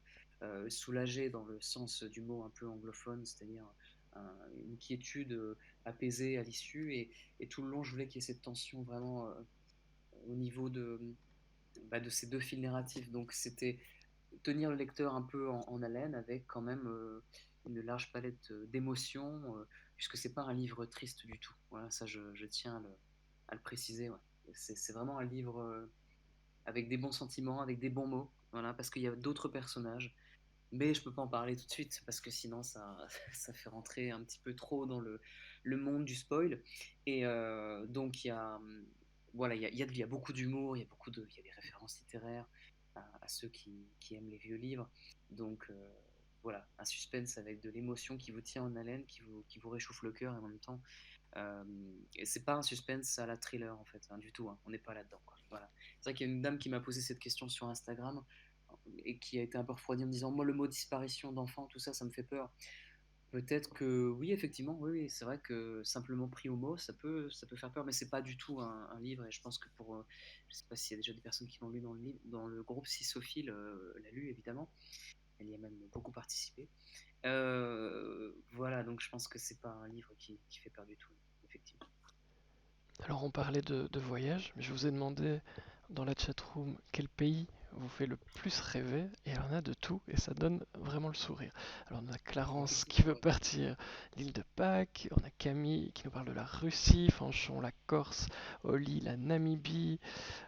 soulager dans le sens du mot un peu anglophone, c'est-à-dire une quiétude apaisée à l'issue, et tout le long je voulais qu'il y ait cette tension vraiment au niveau de ces deux fils narratifs. Donc c'était tenir le lecteur un peu en haleine avec quand même une large palette d'émotions, puisque c'est pas un livre triste du tout. Voilà, ça je tiens à le préciser. Ouais. C'est vraiment un livre avec des bons sentiments, avec des bons mots, voilà, parce qu'il y a d'autres personnages. Mais je peux pas en parler tout de suite parce que sinon ça fait rentrer un petit peu trop dans le monde du spoil. Et donc voilà, il y a beaucoup d'humour, il y a des références littéraires à ceux qui aiment les vieux livres. Donc voilà, un suspense avec de l'émotion qui vous tient en haleine, qui vous réchauffe le cœur, et en même temps, euh, et c'est pas un suspense à la thriller en fait, hein, du tout. Hein, on n'est pas là-dedans, quoi. Voilà. C'est vrai qu'il y a une dame qui m'a posé cette question sur Instagram et qui a été un peu refroidie en me disant, moi le mot disparition d'enfant, tout ça, ça me fait peur. Peut-être que oui, effectivement, oui, oui, c'est vrai que simplement pris au mot, ça peut faire peur, mais c'est pas du tout un livre. Et je pense que je sais pas s'il y a déjà des personnes qui l'ont lu dans le groupe Sisophile, l'a lu évidemment. Elle y a même beaucoup participé. Voilà, donc je pense que c'est pas un livre qui fait peur du tout. effectivement. Alors on parlait de voyage, mais je vous ai demandé dans la chatroom quel pays vous fait le plus rêver, et alors on a de tout, et ça donne vraiment le sourire. Alors on a Clarence qui veut Effectivement, partir l'île de Pâques, on a Camille qui nous parle de la Russie, Fanchon la Corse, Oli la Namibie,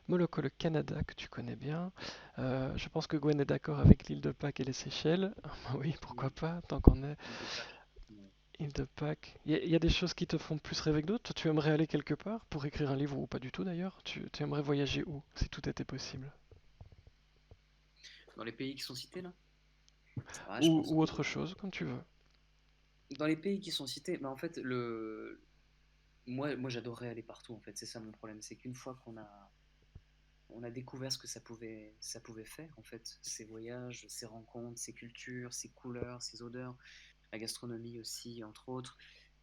Moloko le Canada que tu connais bien. Je pense que Gwen est d'accord avec l'île de Pâques et les Seychelles. Ah oui, pourquoi oui, pas, tant qu'on est. l'île de Pâques. Ouais. Île de Pâques. Il y a des choses qui te font plus rêver que d'autres. Toi, tu aimerais aller quelque part pour écrire un livre ou pas du tout d'ailleurs? Tu aimerais voyager où si tout était possible? Dans les pays qui sont cités là? Je pense Ou que autre chose, comme tu veux. dans les pays qui sont cités, en fait, moi j'adorerais aller partout en fait. C'est ça mon problème, c'est qu'une fois on a découvert ce que ça pouvait faire en fait, ces voyages, ces rencontres, ces cultures, ces couleurs, ces odeurs, la gastronomie aussi entre autres.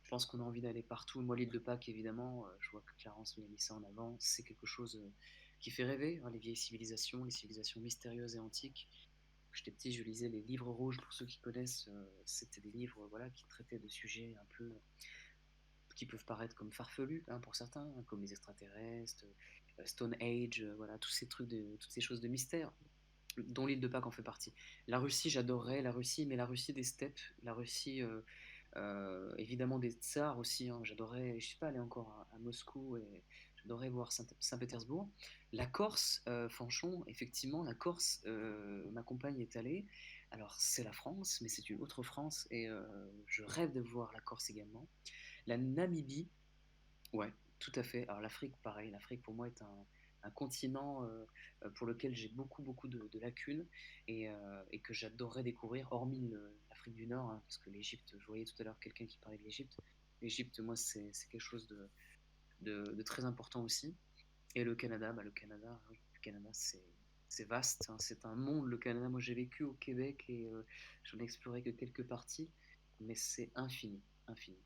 Je pense qu'on a envie d'aller partout. Moi, l'île de Pâques, évidemment, je vois que Clarence lui a mis ça en avant. C'est quelque chose qui fait rêver, hein, les vieilles civilisations, les civilisations mystérieuses et antiques. Quand j'étais petit, je lisais les livres rouges, pour ceux qui connaissent. C'était des livres voilà, qui traitaient de sujets un peu qui peuvent paraître comme farfelus hein, pour certains, hein, comme les extraterrestres, Stone Age, voilà, toutes ces choses de mystère, dont l'île de Pâques en fait partie. La Russie, j'adorerais la Russie, mais la Russie des steppes, la Russie évidemment des tsars aussi. Hein, j'adorerais, je sais pas, aller encore à Moscou et j'adorerais voir Saint-Pétersbourg. La Corse, Fanchon, effectivement, la Corse, ma compagne est allée. Alors c'est la France, mais c'est une autre France et je rêve de voir la Corse également. La Namibie, ouais, tout à fait. Alors l'Afrique, pareil. L'Afrique pour moi est un continent pour lequel j'ai beaucoup beaucoup de lacunes et que j'adorerais découvrir, hormis l'Afrique du Nord, hein, parce que l'Égypte, je voyais tout à l'heure quelqu'un qui parlait de l'Égypte. L'Égypte, moi, c'est quelque chose de très important aussi. Et le Canada, le Canada, oui, le Canada, c'est vaste, hein, c'est un monde, le Canada. Moi, j'ai vécu au Québec et j'en ai exploré que quelques parties, mais c'est infini, infini.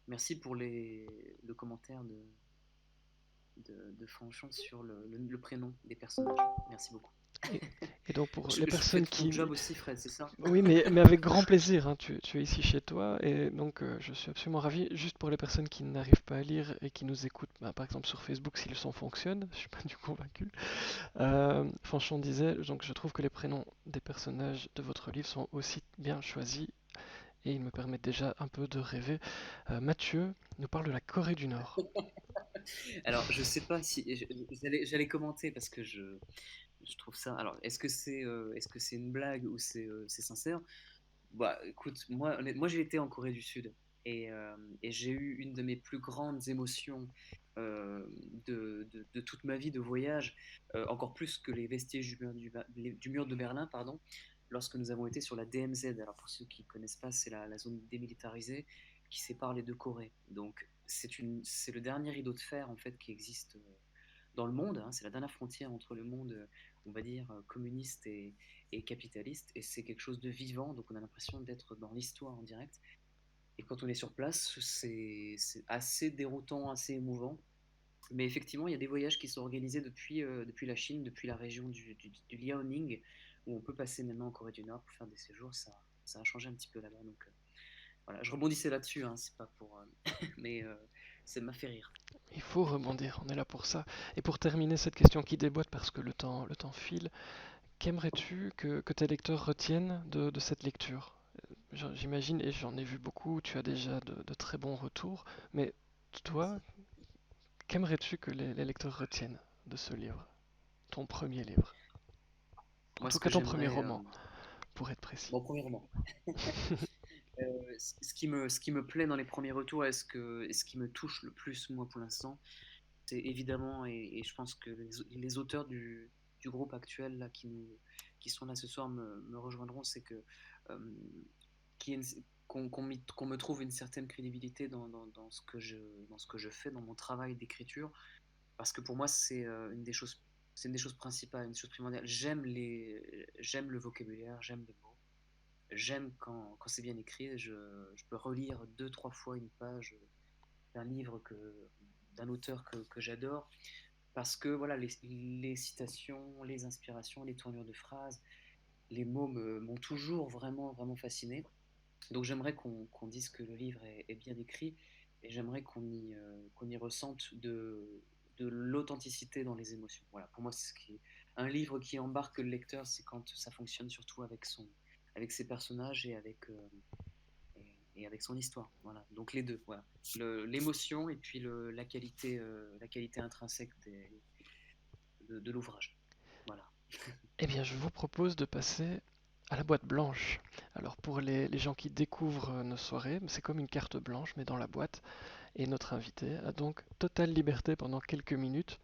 Merci pour le commentaire de Fanchon sur le prénom des personnages. Merci beaucoup. Et, et donc pour les Je fais personnes ton qui... job aussi, Fred, c'est ça? Oui, mais avec grand plaisir, hein, tu es ici chez toi, et donc je suis absolument ravi. Juste pour les personnes qui n'arrivent pas à lire et qui nous écoutent, bah, par exemple sur Facebook, si le son fonctionne, je suis pas du convaincu. Fanchon disait, donc je trouve que les prénoms des personnages de votre livre sont aussi bien choisis et ils me permettent déjà un peu de rêver. Mathieu nous parle de la Corée du Nord. Alors, je sais pas si j'allais commenter parce que je trouve ça. Alors, est-ce que c'est une blague ou c'est sincère? Bah, écoute, moi j'ai été en Corée du Sud et j'ai eu une de mes plus grandes émotions euh, de toute ma vie de voyage, encore plus que les vestiges du mur de Berlin, pardon, lorsque nous avons été sur la DMZ. Alors pour ceux qui ne connaissent pas, c'est la zone démilitarisée qui sépare les deux Corées. Donc c'est le dernier rideau de fer en fait qui existe dans le monde. Hein. C'est la dernière frontière entre le monde, on va dire, communiste et capitaliste. Et c'est quelque chose de vivant, donc on a l'impression d'être dans l'histoire en direct. Et quand on est sur place, c'est assez déroutant, assez émouvant. Mais effectivement, il y a des voyages qui sont organisés depuis la Chine, depuis la région du Liaoning, où on peut passer maintenant en Corée du Nord pour faire des séjours. Ça a changé un petit peu là-bas. Donc voilà, je rebondissais là-dessus, hein, c'est pas pour. Mais ça m'a fait rire. Il faut rebondir, on est là pour ça. Et pour terminer cette question qui déboîte parce que le temps file, qu'aimerais-tu que tes lecteurs retiennent de cette lecture? J'imagine, et j'en ai vu beaucoup, tu as déjà de très bons retours, mais toi, qu'aimerais-tu que les lecteurs retiennent de ce livre? Ton premier livre. En Moi, tout ce cas, que ton premier j'aimerais. roman, pour être précis. Bon, premièrement. Ce qui me plaît dans les premiers retours et ce qui me touche le plus, moi, pour l'instant, c'est évidemment, et je pense que les auteurs du groupe actuel là, qui sont là ce soir me rejoindront, c'est que euh, qu'il y ait qu'on me trouve une certaine crédibilité dans ce que je fais, dans mon travail d'écriture, parce que pour moi, c'est une des choses principales, une des choses primordiales. J'aime le vocabulaire, j'aime les mots. J'aime quand c'est bien écrit. Je peux relire deux, trois fois une page d'un livre d'un auteur que j'adore parce que voilà, les citations, les inspirations, les tournures de phrases, les mots m'ont toujours vraiment, vraiment fasciné. Donc j'aimerais qu'on dise que le livre est bien écrit et j'aimerais qu'on y ressente de l'authenticité dans les émotions. Voilà, pour moi, c'est ce qui un livre qui embarque le lecteur, c'est quand ça fonctionne surtout avec ses personnages et avec son histoire. Voilà, donc les deux. Voilà, l'émotion et puis la qualité intrinsèque de l'ouvrage. Voilà. Eh bien, je vous propose de passer à la boîte blanche. Alors, pour les gens qui découvrent nos soirées, c'est comme une carte blanche, mais dans la boîte. Et notre invité a donc totale liberté pendant quelques minutes,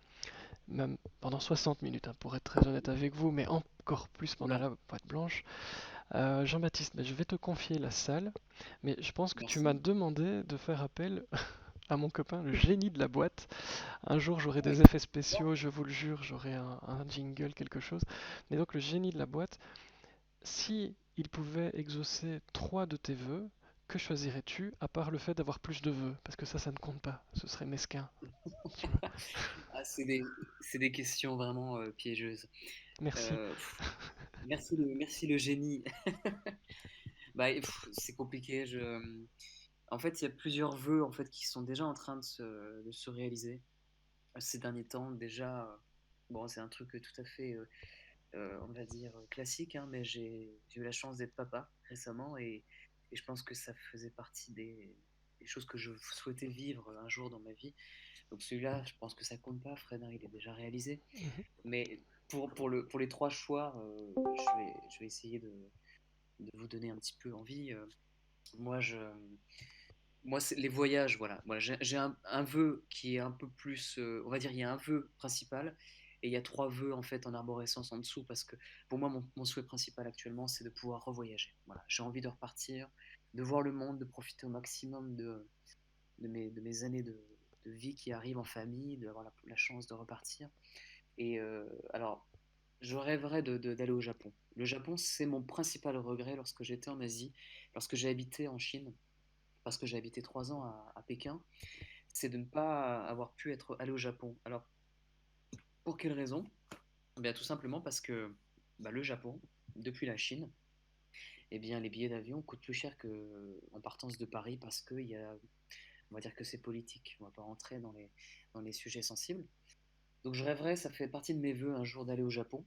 même pendant 60 minutes, hein, pour être très honnête avec vous, mais encore plus pendant Oula, la boîte blanche. Jean-Baptiste, mais je vais te confier la salle, mais je pense que tu m'as merci. demandé de faire appel à mon copain, le génie de la boîte. Un jour, j'aurai Ah oui, des effets bon. spéciaux, je vous le jure, j'aurai un jingle, quelque chose. Mais donc, le génie de la boîte, si il pouvait exaucer 3 de tes vœux, que choisirais-tu, à part le fait d'avoir plus de vœux? Parce que ça ne compte pas, ce serait mesquin, tu vois. Ah, c'est des questions vraiment piégeuses. Merci. Pff, merci le génie. Bah, c'est compliqué. En fait, il y a plusieurs vœux en fait qui sont déjà en train de se réaliser ces derniers temps. Déjà, bon, c'est un truc tout à fait, on va dire, classique, hein, mais j'ai eu la chance d'être papa récemment et je pense que ça faisait partie des choses que je souhaitais vivre un jour dans ma vie. Donc celui-là, je pense que ça compte pas, Fred, hein, il est déjà réalisé. Mhm. Mais pour les trois choix, je vais essayer de vous donner un petit peu envie. Moi, je, moi, c'est les voyages, voilà. Voilà, j'ai un vœu qui est un peu plus, on va dire, il y a un vœu principal et il y a trois vœux en fait en arborescence en dessous parce que pour moi, mon souhait principal actuellement, c'est de pouvoir revoyager. Voilà, j'ai envie de repartir, de voir le monde, de profiter au maximum de mes années de vie qui arrivent en famille, d'avoir la chance de repartir. Et alors, je rêverais d'aller au Japon. Le Japon, c'est mon principal regret lorsque j'étais en Asie, lorsque j'ai habité en Chine, parce que j'ai habité 3 ans à Pékin, c'est de ne pas avoir pu allé au Japon. Alors, pour quelle raison? Eh bien, tout simplement parce que bah, le Japon, depuis la Chine, eh bien, les billets d'avion coûtent plus cher qu'en partance de Paris parce que on va dire que c'est politique. On ne va pas rentrer dans les sujets sensibles. Donc, je rêverais, ça fait partie de mes vœux un jour d'aller au Japon.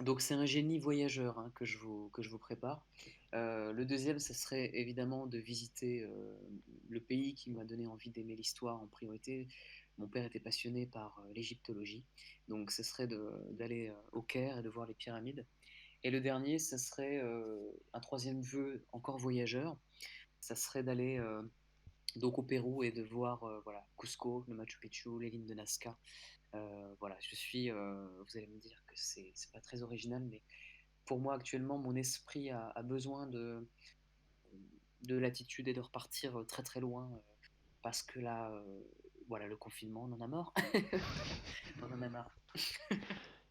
Donc c'est un génie voyageur hein, que je vous prépare. Le deuxième, ce serait évidemment de visiter le pays qui m'a donné envie d'aimer l'histoire en priorité. Mon père était passionné par l'égyptologie, donc ce serait d'aller au Caire et de voir les pyramides. Et le dernier, ce serait un troisième vœu encore voyageur, ça serait d'aller donc au Pérou et de voir voilà, Cusco, le Machu Picchu, les lignes de Nazca. Voilà, vous allez me dire que c'est pas très original, mais pour moi actuellement, mon esprit a besoin de latitude et de repartir très très loin parce que là, voilà, le confinement, on en a marre. On en a marre.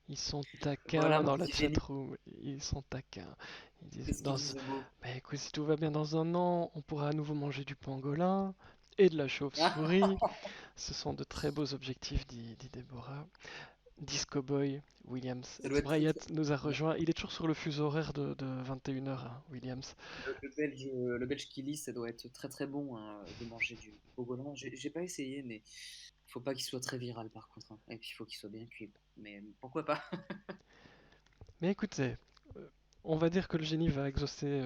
Ils sont Voilà taquins mon dans la petit génie. chatroom. Ils sont taquins. Ils disent Qu'est-ce qu'ils disent de beau? bah, écoute, si tout va bien dans un an, on pourra à nouveau manger du pangolin et de la chauve-souris. Ce sont de très beaux objectifs, dit Déborah. Disco Boy, Williams. Ça doit être Briat nous a rejoint. Il est toujours sur le fuseau horaire de 21h, hein, Williams. le Belge qui lit, ça doit être très très bon hein, de manger du pangolin. J'ai pas essayé, mais faut pas qu'il soit très viral par contre, hein. Et puis il faut qu'il soit bien cuit. Mais pourquoi pas? Mais écoutez, euh, on va dire que le génie va exaucer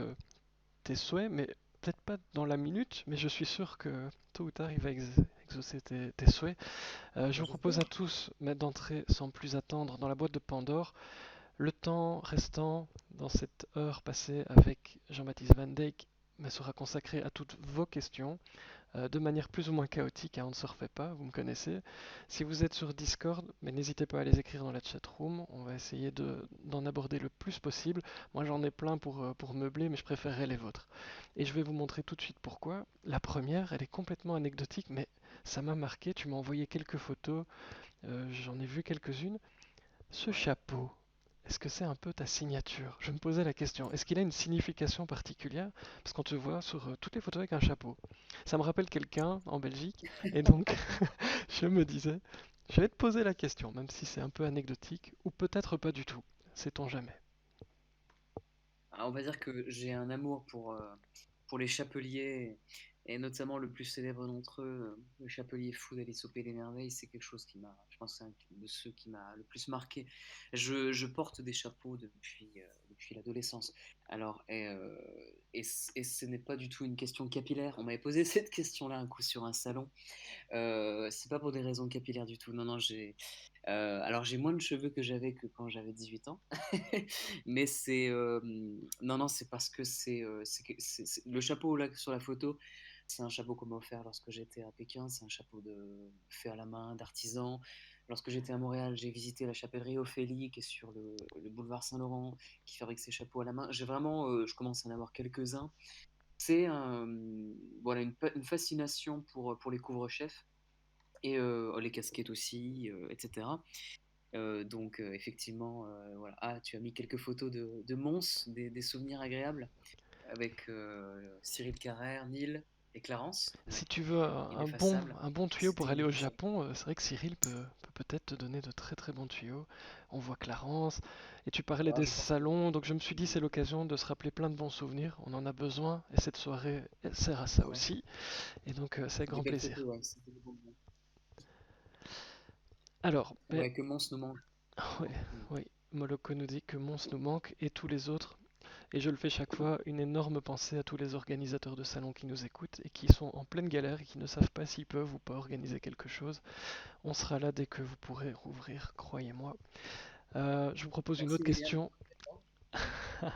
tes souhaits, mais peut-être pas dans la minute, mais je suis sûr que tôt ou tard il va exaucer tes souhaits. Je Bah, vous propose j'espère. à tous d'entrer sans plus attendre dans la boîte de Pandore. Le temps restant dans cette heure passée avec Jean-Baptiste Van Dijk me sera consacré à toutes vos questions de manière plus ou moins chaotique, hein, on ne se refait pas, vous me connaissez. Si vous êtes sur Discord, mais n'hésitez pas à les écrire dans la chat room, on va essayer d'en aborder le plus possible. Moi j'en ai plein pour meubler, mais je préférerais les vôtres. Et je vais vous montrer tout de suite pourquoi. La première, elle est complètement anecdotique, mais ça m'a marqué, tu m'as envoyé quelques photos, j'en ai vu quelques-unes. Ce Ouais. chapeau, est-ce que c'est un peu ta signature? Je me posais la question. Est-ce qu'il a une signification particulière? Parce qu'on te voit sur toutes les photos avec un chapeau. Ça me rappelle quelqu'un en Belgique. Et donc, je me disais, je vais te poser la question, même si c'est un peu anecdotique, ou peut-être pas du tout. Sait-on jamais. Ah, on va dire que j'ai un amour pour les chapeliers Et notamment le plus célèbre d'entre eux, le Chapelier fou d'Alice au Pays des Merveilles, c'est quelque chose qui m'a, je pense, que c'est un de ceux qui m'a le plus marqué. Je porte des chapeaux depuis l'adolescence. Alors, et ce n'est pas du tout une question capillaire. On m'avait posé cette question-là un coup sur un salon. C'est pas pour des raisons capillaires du tout. Non, non, alors j'ai moins de cheveux que j'avais que quand j'avais 18 ans. Mais non, non, c'est parce que le chapeau là sur la photo, c'est un chapeau qu'on m'a offert lorsque j'étais à Pékin. C'est un chapeau fait à la main, d'artisan. Lorsque j'étais à Montréal, j'ai visité la chapellerie Ophélie qui est sur le boulevard Saint-Laurent, qui fabrique ses chapeaux à la main. Je commence à en avoir quelques-uns. C'est voilà, une fascination pour les couvre-chefs et les casquettes aussi, etc. Donc effectivement, voilà. Ah, tu as mis quelques photos de Mons, des souvenirs agréables avec Cyril Carrère, Neil et Clarence, ouais, Si tu veux ineffaçable. un bon tuyau pour C'était aller au ineffaçable. Japon, c'est vrai que Cyril peut peut-être te donner de très très bons tuyaux. On voit Clarence, et tu parlais Ah, des je pense que salons, donc je me suis dit c'est l'occasion de se rappeler plein de bons souvenirs. On en a besoin, et cette soirée elle sert à ça ouais. aussi. Et donc c'est avec Des grand belles photos, plaisir. ouais. C'était des bons moments. Alors, Ouais, que Mons nous manque. oui, Mm. oui, Moloko nous dit que Mons nous manque et tous les autres. Et je le fais chaque fois, une énorme pensée à tous les organisateurs de salons qui nous écoutent et qui sont en pleine galère et qui ne savent pas s'ils peuvent ou pas organiser quelque chose. On sera là dès que vous pourrez rouvrir, croyez-moi. Je vous propose une Merci autre William. question.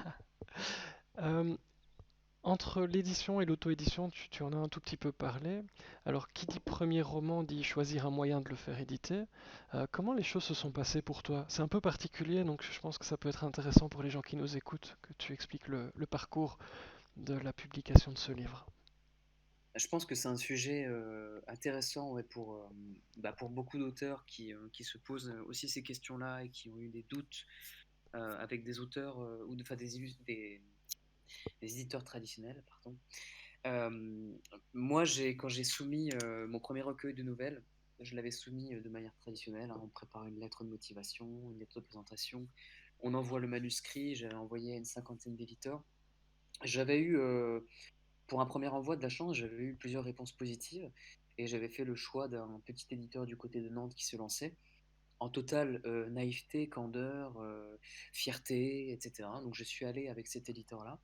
Euh, Entre l'édition et l'auto-édition, tu en as un tout petit peu parlé. Alors, qui dit premier roman dit choisir un moyen de le faire éditer. Comment les choses se sont passées pour toi? C'est un peu particulier, donc je pense que ça peut être intéressant pour les gens qui nous écoutent, que tu expliques le parcours de la publication de ce livre. Je pense que c'est un sujet intéressant, ouais, pour beaucoup d'auteurs qui se posent aussi ces questions-là et qui ont eu des doutes avec des auteurs enfin des éditeurs traditionnels, pardon. Euh, Moi, quand j'ai soumis mon premier recueil de nouvelles, je l'avais soumis de manière traditionnelle, hein. On prépare une lettre de motivation, une lettre de présentation, on envoie le manuscrit. J'avais envoyé à une cinquantaine d'éditeurs. J'avais eu, pour un premier envoi, de la chance, j'avais eu plusieurs réponses positives et j'avais fait le choix d'un petit éditeur du côté de Nantes qui se lançait. En totale naïveté, candeur, fierté, etc. Donc je suis allé avec cet éditeur-là.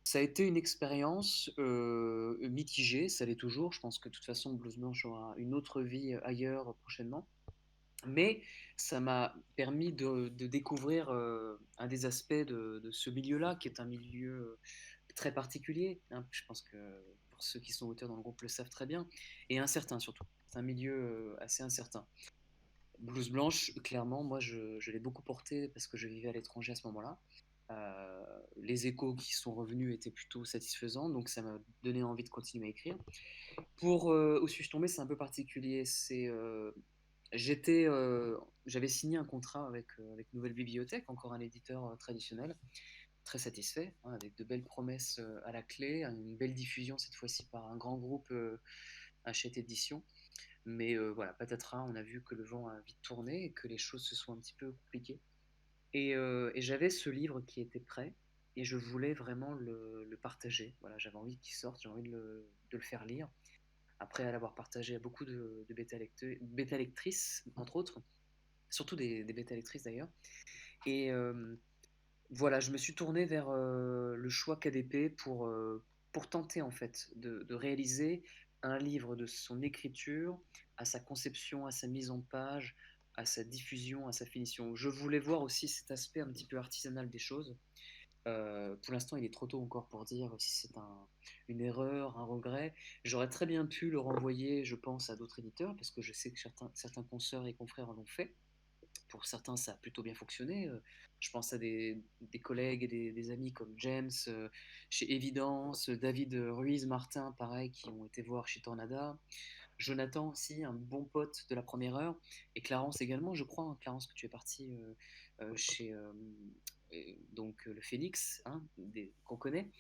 Ça a été une expérience mitigée, ça l'est toujours. Je pense que de toute façon, Blues Blanche aura une autre vie ailleurs prochainement. Mais ça m'a permis de découvrir un des aspects de ce milieu-là, qui est un milieu très particulier, hein. Je pense que pour ceux qui sont auteurs dans le groupe le savent très bien, et incertain surtout. C'est un milieu assez incertain. Blouse Blanche, clairement, moi je l'ai beaucoup porté parce que je vivais à l'étranger à ce moment-là. Les échos qui sont revenus étaient plutôt satisfaisants, donc ça m'a donné envie de continuer à écrire. Pour Où suis-je tombé, c'est un peu particulier. J'étais, j'avais signé un contrat avec Nouvelle Bibliothèque, encore un éditeur traditionnel, très satisfait, hein, avec de belles promesses à la clé, une belle diffusion cette fois-ci par un grand groupe Hachette Édition. Mais voilà, patatras, on a vu que le vent a vite tourné et que les choses se sont un petit peu compliquées. Et j'avais ce livre qui était prêt et je voulais vraiment le partager. Voilà, j'avais envie qu'il sorte, j'ai envie de le faire lire. Après l'avoir partagé à beaucoup de bêta lectrices, entre autres, surtout des bêta lectrices d'ailleurs. Et voilà, je me suis tourné vers le choix KDP pour tenter en fait de réaliser un livre de son écriture à sa conception, à sa mise en page, à sa diffusion, à sa finition. Je voulais voir aussi cet aspect un petit peu artisanal des choses. Pour l'instant, il est trop tôt encore pour dire si c'est une erreur, un regret. J'aurais très bien pu le renvoyer, je pense, à d'autres éditeurs, parce que je sais que certains consoeurs et confrères l'ont fait. Pour certains, ça a plutôt bien fonctionné. Je pense à des collègues et des amis comme James chez Evidence, David Ruiz Martin, pareil, qui ont été voir chez Tornada. Jonathan aussi, un bon pote de la première heure. Et Clarence également, je crois, hein, Clarence, que tu es parti chez le Phoenix, hein, qu'on connaît.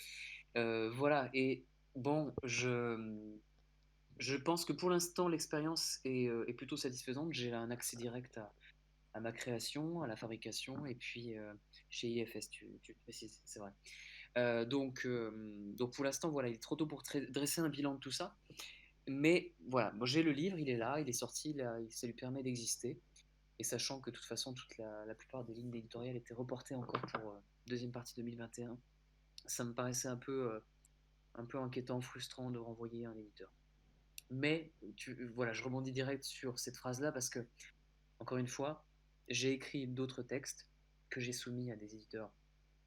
Voilà, et bon, je pense que pour l'instant, l'expérience est plutôt satisfaisante. J'ai un accès direct à ma création, à la fabrication, et puis chez IFS, tu le précises, c'est vrai. Donc pour l'instant, voilà, il est trop tôt pour dresser un bilan de tout ça. Mais voilà, moi j'ai le livre, il est là, il est sorti, ça lui permet d'exister. Et sachant que de toute façon, la plupart des lignes éditoriales étaient reportées encore pour deuxième partie 2021, ça me paraissait un peu inquiétant, frustrant de renvoyer un éditeur. Mais voilà, je rebondis direct sur cette phrase-là parce que, encore une fois, j'ai écrit d'autres textes que j'ai soumis à des éditeurs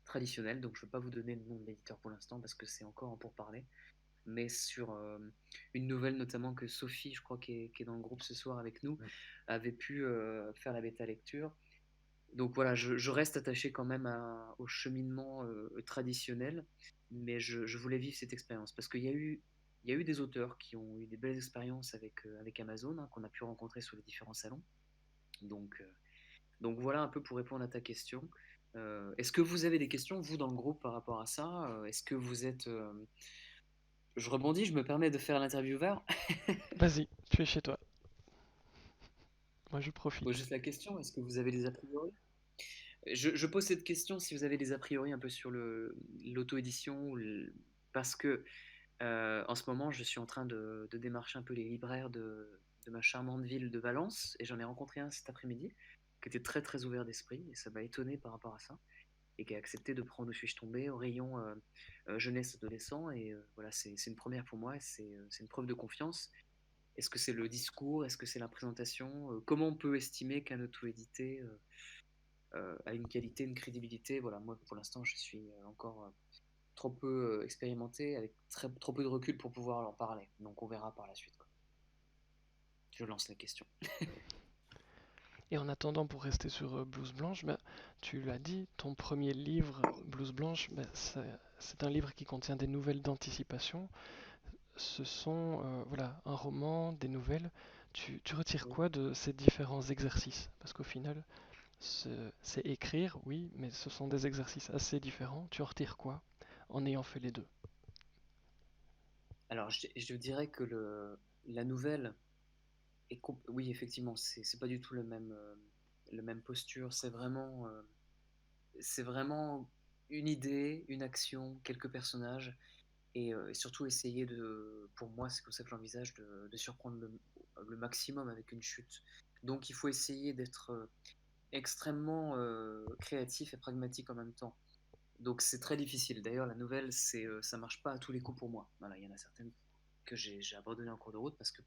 traditionnels, donc je ne vais pas vous donner le nom de l'éditeur pour l'instant parce que c'est encore en pourparlers, mais sur une nouvelle notamment que Sophie, je crois, qui est dans le groupe ce soir avec nous, avait pu faire la bêta lecture. Donc voilà, je reste attaché quand même au cheminement traditionnel, mais je voulais vivre cette expérience parce il y a eu des auteurs qui ont eu des belles expériences avec Amazon, hein, qu'on a pu rencontrer sur les différents salons. Donc, euh, donc voilà un peu pour répondre à ta question. Est-ce que vous avez des questions, vous, dans le groupe, par rapport à ça? Est-ce que vous êtes... Je rebondis, je me permets de faire l'intervieweur. Vas-y, tu es chez toi. Moi, je Je pose profite. juste la question, est-ce que vous avez des a priori? Je pose cette question si vous avez des a priori un peu sur l'auto-édition, parce que en ce moment, je suis en train de démarcher un peu les libraires de ma charmante ville de Valence, et j'en ai rencontré un cet après-midi qui était très très ouvert d'esprit, et ça m'a étonné par rapport à ça, et qui a accepté de prendre Où suis-je tombé au rayon jeunesse adolescent, et voilà, c'est une première pour moi, et c'est une preuve de confiance. Est-ce que c'est le discours? Est-ce que c'est la présentation? Comment on peut estimer qu'un auto-édité a une qualité, une crédibilité? Voilà, moi pour l'instant, je suis encore trop peu expérimenté, avec trop peu de recul pour pouvoir en parler. Donc on verra par la suite, quoi. Je lance la question. Et en attendant, pour rester sur Blouse Blanche, bah, tu l'as dit, ton premier livre, Blouse Blanche, bah, c'est un livre qui contient des nouvelles d'anticipation. Ce sont voilà, un roman, des nouvelles. Tu retires Oui. quoi de ces différents exercices? Parce qu'au final, c'est écrire, oui, mais ce sont des exercices assez différents. Tu en retires quoi en ayant fait les deux? Alors je dirais que la nouvelle oui, effectivement, c'est pas du tout le même posture. C'est vraiment une idée, une action, quelques personnages, et surtout essayer pour moi, c'est comme ça que j'envisage, de surprendre le maximum avec une chute. Donc il faut essayer d'être extrêmement créatif et pragmatique en même temps. Donc c'est très difficile. D'ailleurs, la nouvelle, ça marche pas à tous les coups pour moi. Voilà, il y en a certaines que j'ai abandonné en cours de route parce que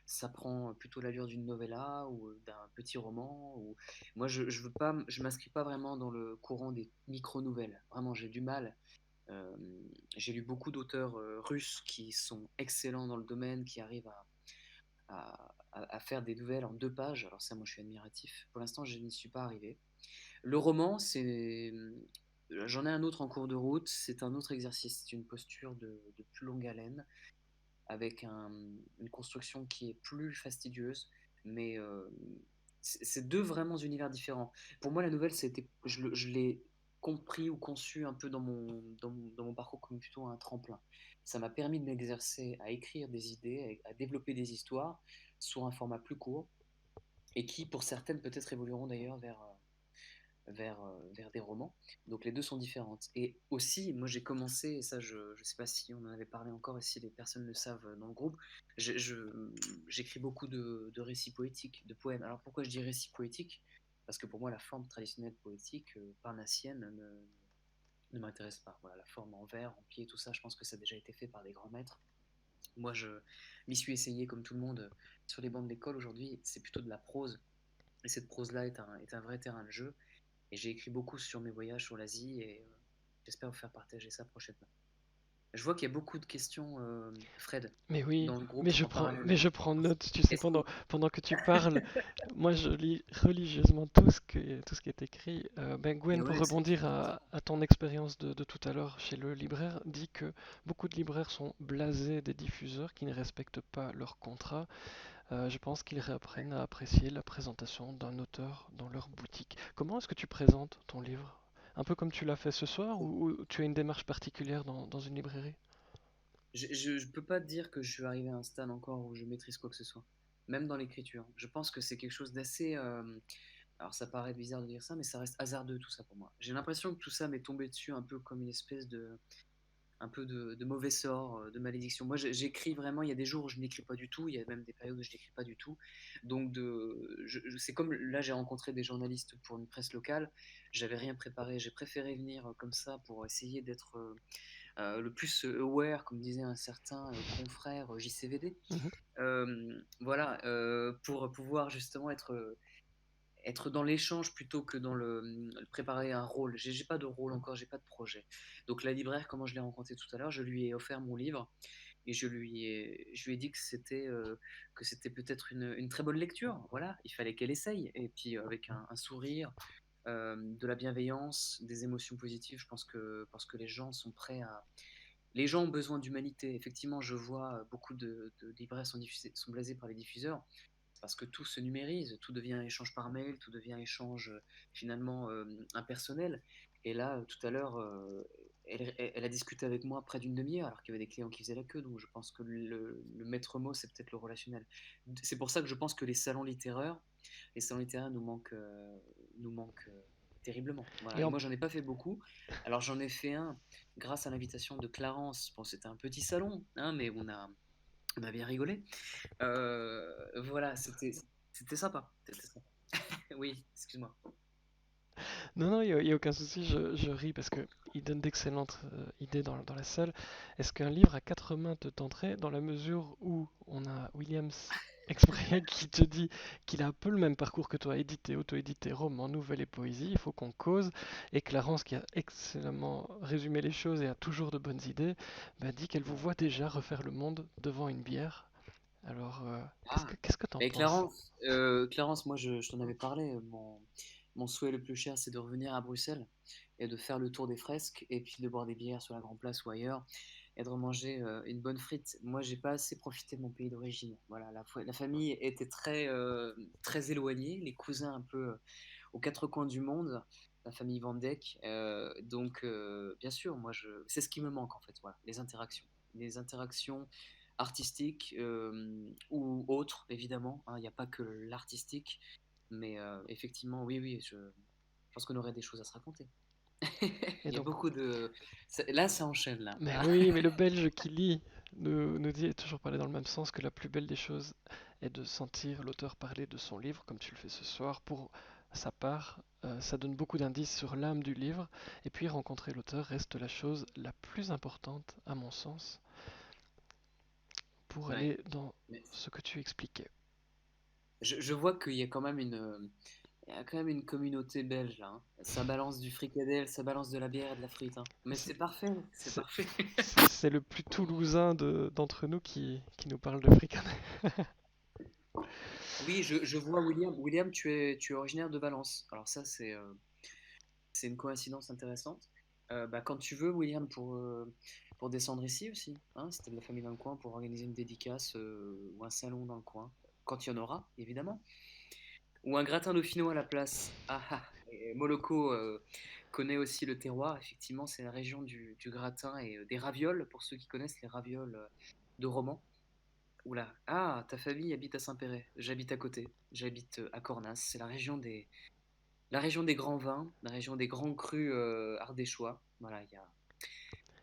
ça prend plutôt l'allure d'une novella ou d'un petit roman. Moi, je veux pas, je m'inscris pas vraiment dans le courant des micro-nouvelles. Vraiment, j'ai du mal. Euh, j'ai lu beaucoup d'auteurs russes qui sont excellents dans le domaine, qui arrivent à faire des nouvelles en 2 pages. Alors ça, moi, je suis admiratif. Pour l'instant, je n'y suis pas arrivé. Le roman, j'en ai un autre en cours de route. C'est un autre exercice. C'est une posture de plus longue haleine, avec une construction qui est plus fastidieuse. Mais c'est deux vraiment univers différents. Pour moi, la nouvelle, je l'ai compris ou conçu un peu dans mon parcours comme plutôt un tremplin. Ça m'a permis de m'exercer à écrire des idées, à développer des histoires sur un format plus court, et qui, pour certaines, peut-être évolueront d'ailleurs vers des romans. Donc les deux sont différentes. Et aussi, moi j'ai commencé, et ça je ne sais pas si on en avait parlé encore et si les personnes le savent dans le groupe, j'écris beaucoup de récits poétiques, de poèmes. Alors pourquoi je dis récits poétiques? Parce que pour moi la forme traditionnelle poétique, parnassienne, ne m'intéresse pas. Voilà, la forme en vers, en pied, tout ça, je pense que ça a déjà été fait par des grands maîtres. Moi je m'y suis essayé comme tout le monde sur les bancs d'école. Aujourd'hui c'est plutôt de la prose. Et cette prose-là est un vrai terrain de jeu. Et j'ai écrit beaucoup sur mes voyages sur l'Asie, et j'espère vous faire partager ça prochainement. Je vois qu'il y a beaucoup de questions, Fred, Mais oui, dans le groupe en parallèle mais avec je moi. prends note, tu sais, Est-ce que... pendant que tu parles, moi je lis religieusement tout ce qui est écrit. Ben Mais Gwen, pour ouais, c'est rebondir important. à ton expérience de tout à l'heure chez le libraire, dit que beaucoup de libraires sont blasés des diffuseurs qui ne respectent pas leur contrat. Je pense qu'ils réapprennent à apprécier la présentation d'un auteur dans leur boutique. Comment est-ce que tu présentes ton livre? Un peu comme tu l'as fait ce soir, ou tu as une démarche particulière dans une librairie? Je peux pas te dire que je suis arrivé à un stade encore où je maîtrise quoi que ce soit, même dans l'écriture. Je pense que c'est quelque chose d'assez Alors ça paraît bizarre de dire ça, mais ça reste hasardeux tout ça pour moi. J'ai l'impression que tout ça m'est tombé dessus un peu comme une espèce de, un peu de mauvais sort, de malédiction. Moi, j'écris vraiment. Il y a des jours où je n'écris pas du tout. Il y a même des périodes où je n'écris pas du tout. Donc, c'est comme là, j'ai rencontré des journalistes pour une presse locale. J'avais rien préparé. J'ai préféré venir comme ça pour essayer d'être le plus aware, comme disait un certain confrère JCVD. Mhm. Voilà, pour pouvoir justement être dans l'échange plutôt que dans préparer un rôle. J'ai pas de rôle encore, j'ai pas de projet. Donc la libraire, comment je l'ai rencontrée tout à l'heure, je lui ai offert mon livre et je lui ai dit que c'était peut-être une très bonne lecture. Voilà, il fallait qu'elle essaye. Et puis avec un sourire, de la bienveillance, des émotions positives, je pense que parce que les gens sont prêts à. Les gens ont besoin d'humanité. Effectivement, je vois beaucoup de libraires sont blasés par les diffuseurs parce que tout se numérise, tout devient échange par mail, tout devient échange finalement impersonnel. Et là, tout à l'heure, elle a discuté avec moi près d'une demi-heure alors qu'il y avait des clients qui faisaient la queue. Donc je pense que le maître mot, c'est peut-être le relationnel. C'est pour ça que je pense que les salons littéraires nous manquent terriblement. Voilà. Et Et en moi, j'en ai pas fait beaucoup. Alors j'en ai fait un grâce à l'invitation de Clarence. Bon, c'était un petit salon, hein, mais on a bien rigolé. Voilà, c'était sympa. C'était sympa. Oui, excuse-moi. Non, non, il y a aucun souci, je ris parce que il donne d'excellentes idées dans la salle. Est-ce qu'un livre à quatre mains te tenterait dans la mesure où on a Williams exprès qui te dit qu'il a un peu le même parcours que toi, édité, auto-édité, roman, nouvelle et poésie, il faut qu'on cause, et Clarence, qui a excellemment résumé les choses et a toujours de bonnes idées, bah, dit qu'elle vous voit déjà refaire le monde devant une bière. Alors, Ah, qu'est-ce que t'en mais penses? Clarence, moi je t'en avais parlé. Mon souhait le plus cher, c'est de revenir à Bruxelles et de faire le tour des fresques et puis de boire des bières sur la Grand Place ou ailleurs et de remanger une bonne frite. Moi, j'ai pas assez profité de mon pays d'origine. Voilà, la famille était très éloignée, les cousins un peu aux quatre coins du monde, la famille Van Dijk. Donc, bien sûr, c'est ce qui me manque en fait. Voilà, les interactions artistiques ou autres, évidemment, hein. Il n'y a pas que l'artistique, mais effectivement, oui, oui, je pense qu'on aurait des choses à se raconter. Et Il y a donc, beaucoup de. Là, ça enchaîne, là. mais Là. oui, mais le Belge qui lit nous dit, et toujours parler dans le même sens, que la plus belle des choses est de sentir l'auteur parler de son livre, comme tu le fais ce soir. Pour sa part, ça donne beaucoup d'indices sur l'âme du livre, et puis rencontrer l'auteur reste la chose la plus importante, à mon sens, pour Ouais. aller dans Mais ce que tu expliquais. je vois qu'il y a quand même une communauté belge, là, hein. Ça balance du fricadelle, ça balance de la bière et de la frite, hein. Mais C'est c'est parfait, c'est c'est- parfait. c'est le plus toulousain d'entre nous qui nous parle de fricané. Oui, je vois William. William, tu es originaire de Valence. Alors ça, c'est une coïncidence intéressante. Bah, quand tu veux, William, pour descendre ici aussi, hein, si tu as de la famille dans le coin, pour organiser une dédicace ou un salon dans le coin, quand il y en aura, évidemment. Ou un gratin dauphinois à la place. Ah ah, et Moloko connaît aussi le terroir, effectivement, c'est la région du gratin et des ravioles, pour ceux qui connaissent les ravioles de Romans. Oula, ah, ta famille habite à Saint-Péret, j'habite à côté, j'habite à Cornas, c'est la région des grands vins, la région des grands crus ardéchois. Voilà,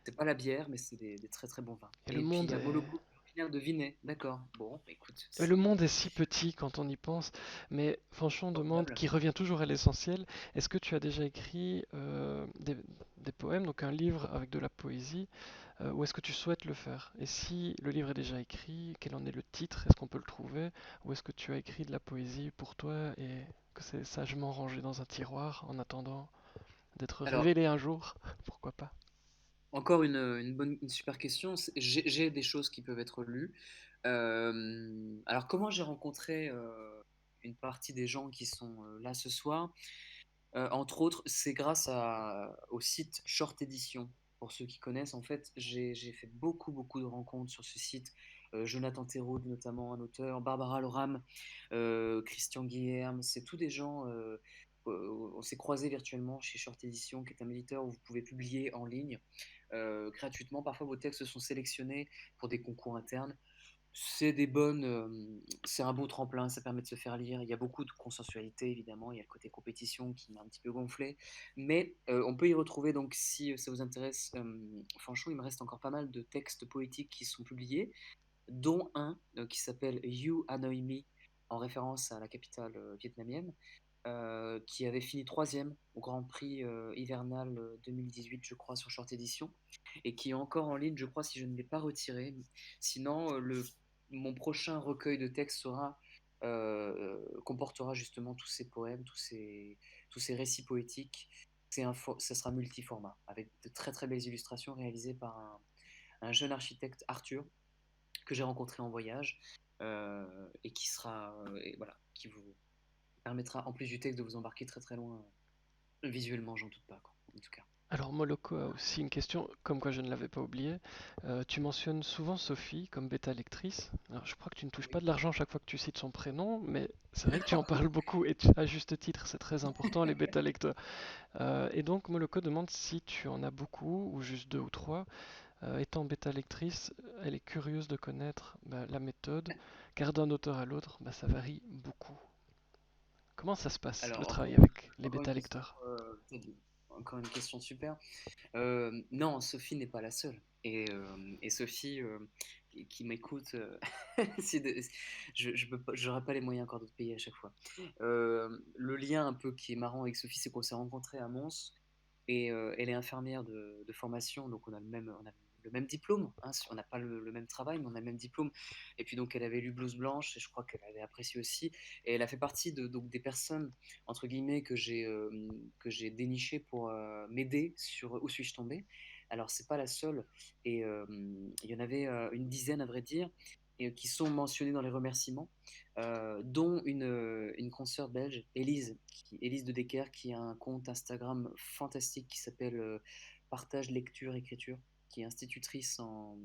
c'est pas la bière, mais c'est des très très bons vins. Et le Et puis il monde y a est, Moloko, originaire de Vinay, d'accord. Bon, écoute, mais le c'est monde est si petit quand on y pense, mais franchement, on demande, formidable. qui revient toujours à l'essentiel, est-ce que tu as déjà écrit des poèmes, donc un livre avec de la poésie, ou est-ce que tu souhaites le faire? Et si le livre est déjà écrit, quel en est le titre? Est-ce qu'on peut le trouver? Ou est-ce que tu as écrit de la poésie pour toi et que c'est sagement rangé dans un tiroir en attendant d'être Alors, révélé un jour? Pourquoi pas? encore une super question. J'ai des choses qui peuvent être lues. Alors, comment j'ai rencontré une partie des gens qui sont là ce soir? Entre autres, c'est grâce au site Short Edition. Pour ceux qui connaissent, en fait, j'ai fait beaucoup, beaucoup de rencontres sur ce site. Jonathan Thérault, notamment un auteur, Barbara Loram, Christian Guilherme, c'est tous des gens. On s'est croisés virtuellement chez Short Edition, qui est un éditeur où vous pouvez publier en ligne gratuitement. Parfois, vos textes sont sélectionnés pour des concours internes. C'est des bonnes, c'est un beau tremplin, ça permet de se faire lire. Il y a beaucoup de consensualité évidemment, il y a le côté compétition qui m'a un petit peu gonflé, mais on peut y retrouver donc si, ça vous intéresse, franchement il me reste encore pas mal de textes poétiques qui sont publiés, dont un, qui s'appelle You Hanoi Me, en référence à la capitale, vietnamienne, qui avait fini troisième au Grand Prix, hivernal, 2018 je crois sur Short Edition et qui est encore en ligne je crois si je ne l'ai pas retiré. Sinon, mon prochain recueil de textes comportera justement tous ces poèmes, tous ces récits poétiques. Ça sera multiformat, avec de très très belles illustrations réalisées par un jeune architecte, Arthur, que j'ai rencontré en voyage, et et voilà, qui vous permettra, en plus du texte, de vous embarquer très très loin, visuellement, j'en doute pas, quoi, en tout cas. Alors Moloko a aussi une question, comme quoi je ne l'avais pas oublié. Tu mentionnes souvent Sophie comme bêta lectrice. Alors, je crois que tu ne touches pas Oui. de l'argent chaque fois que tu cites son prénom, mais c'est vrai que tu en parles beaucoup et à juste titre, c'est très important les bêta lecteurs. Et donc Moloko demande si tu en as beaucoup ou juste deux ou trois. Étant bêta lectrice, elle est curieuse de connaître la méthode, car d'un auteur à l'autre, ça varie beaucoup. Comment ça se passe le Alors, travail avec les encore une bêta question, lecteurs? encore une question super. Non, Sophie n'est pas la seule. Et Sophie, qui m'écoute, si de- je peux pas, j'aurais pas les moyens encore de te payer à chaque fois. Le lien un peu qui est marrant avec Sophie, c'est qu'on s'est rencontrés à Mons et elle est infirmière de formation, donc on a le même diplôme, hein, on n'a pas le même travail, mais on a le même diplôme. Et puis donc elle avait lu Blouse Blanche et je crois qu'elle avait apprécié aussi. Et elle a fait partie donc, des personnes, entre guillemets, que j'ai dénichées pour m'aider sur Où suis-je tombé. Alors c'est pas la seule, et il y en avait une dizaine à vrai dire, et qui sont mentionnées dans les remerciements, dont une consoeur belge, Élise de Decker, qui a un compte Instagram fantastique qui s'appelle Partage Lecture Écriture, qui est institutrice en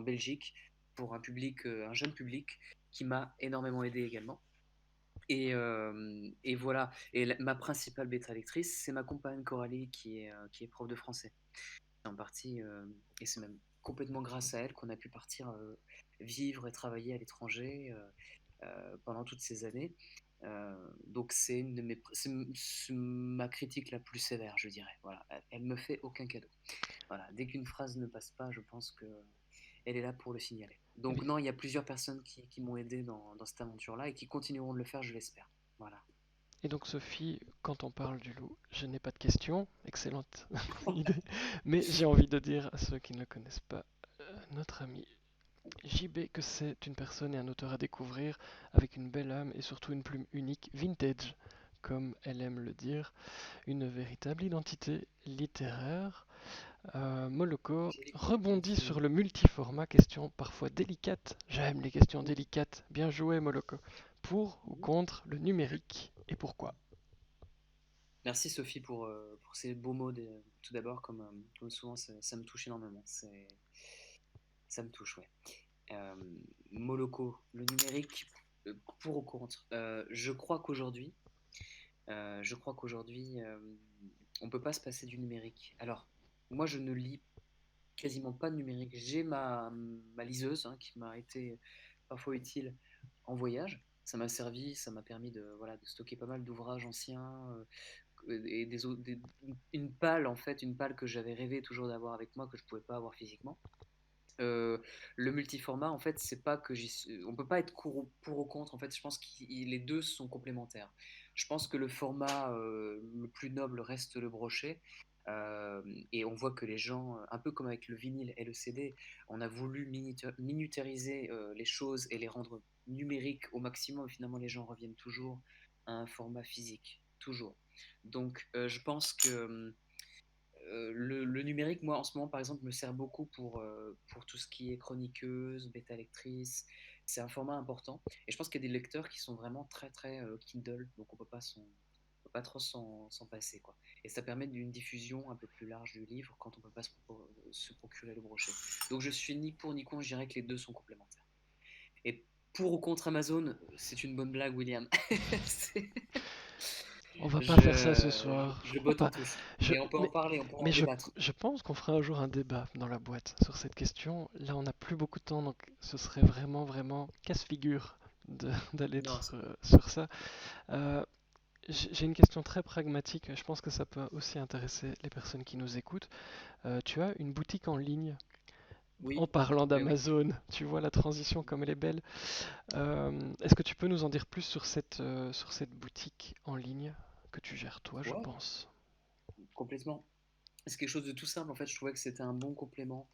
Belgique pour un jeune public, qui m'a énormément aidé également. Et voilà. Et ma principale bêta lectrice, c'est ma compagne Coralie, qui est prof de français. En partie, et c'est même complètement grâce à elle qu'on a pu partir vivre et travailler à l'étranger pendant toutes ces années. Donc c'est une de c'est ma critique la plus sévère, je dirais. Voilà, elle me fait aucun cadeau. Voilà, dès qu'une phrase ne passe pas, je pense que elle est là pour le signaler. Donc non, il y a plusieurs personnes qui m'ont aidé dans cette aventure-là et qui continueront de le faire, je l'espère. Voilà. Et donc Sophie, quand on parle du loup, je n'ai pas de questions, excellente idée, mais j'ai envie de dire à ceux qui ne le connaissent pas, notre ami JB, que c'est une personne et un auteur à découvrir avec une belle âme et surtout une plume unique, vintage, comme elle aime le dire, une véritable identité littéraire. Moloko rebondit sur le multiformat, question parfois délicate. J'aime les questions délicates. Bien joué Moloko. Pour ou contre le numérique et pourquoi? Merci Sophie pour ces beaux mots tout d'abord, comme souvent ça me touche énormément. Ça me touche, ouais. Euh, Moloko, le numérique, pour ou contre. Je crois qu'aujourd'hui, on peut pas se passer du numérique. Alors, moi, je ne lis quasiment pas de numérique. J'ai ma liseuse, hein, qui m'a été parfois utile en voyage. Ça m'a servi, ça m'a permis voilà, de stocker pas mal d'ouvrages anciens, et une palle, en fait, une palle que j'avais rêvé toujours d'avoir avec moi, que je pouvais pas avoir physiquement. Euh, le multiformat, en fait, c'est pas que on peut pas être pour ou contre. En fait, je pense que les deux sont complémentaires. Je pense que le format le plus noble reste le brochet. Et on voit que les gens, un peu comme avec le vinyle et le CD, on a voulu minutariser les choses et les rendre numériques au maximum. Et finalement, les gens reviennent toujours à un format physique, toujours. Donc, je pense que le numérique, moi, en ce moment, par exemple, me sert beaucoup pour tout ce qui est chroniqueuse, bêta lectrice. C'est un format important. Et je pense qu'il y a des lecteurs qui sont vraiment très, très Kindle, donc on peut pas trop s'en passer, quoi. Et ça permet d'une diffusion un peu plus large du livre quand on peut pas se procurer le brochet. Donc je suis ni pour ni contre, je dirais que les deux sont complémentaires. Et pour ou contre Amazon, c'est une bonne blague, William. C'est- On va pas faire ça ce soir. Je On va botte en pas. touche. Je, Mais on peut en mais parler, on pourra mais en débattre. je pense qu'on fera un jour un débat dans la boîte sur cette question. Là, on n'a plus beaucoup de temps, donc ce serait vraiment, vraiment casse-figure d'aller Non, c'est vrai. sur ça. Euh, j'ai une question très pragmatique. Je pense que ça peut aussi intéresser les personnes qui nous écoutent. Tu as une boutique en ligne. En Oui, parlant oui, oui. d'Amazon, tu vois la transition comme elle est belle. Est-ce que tu peux nous en dire plus sur cette boutique en ligne que tu gères toi, je Ouais, pense? complètement. C'est quelque chose de tout simple. En fait, je trouvais que c'était un bon complément.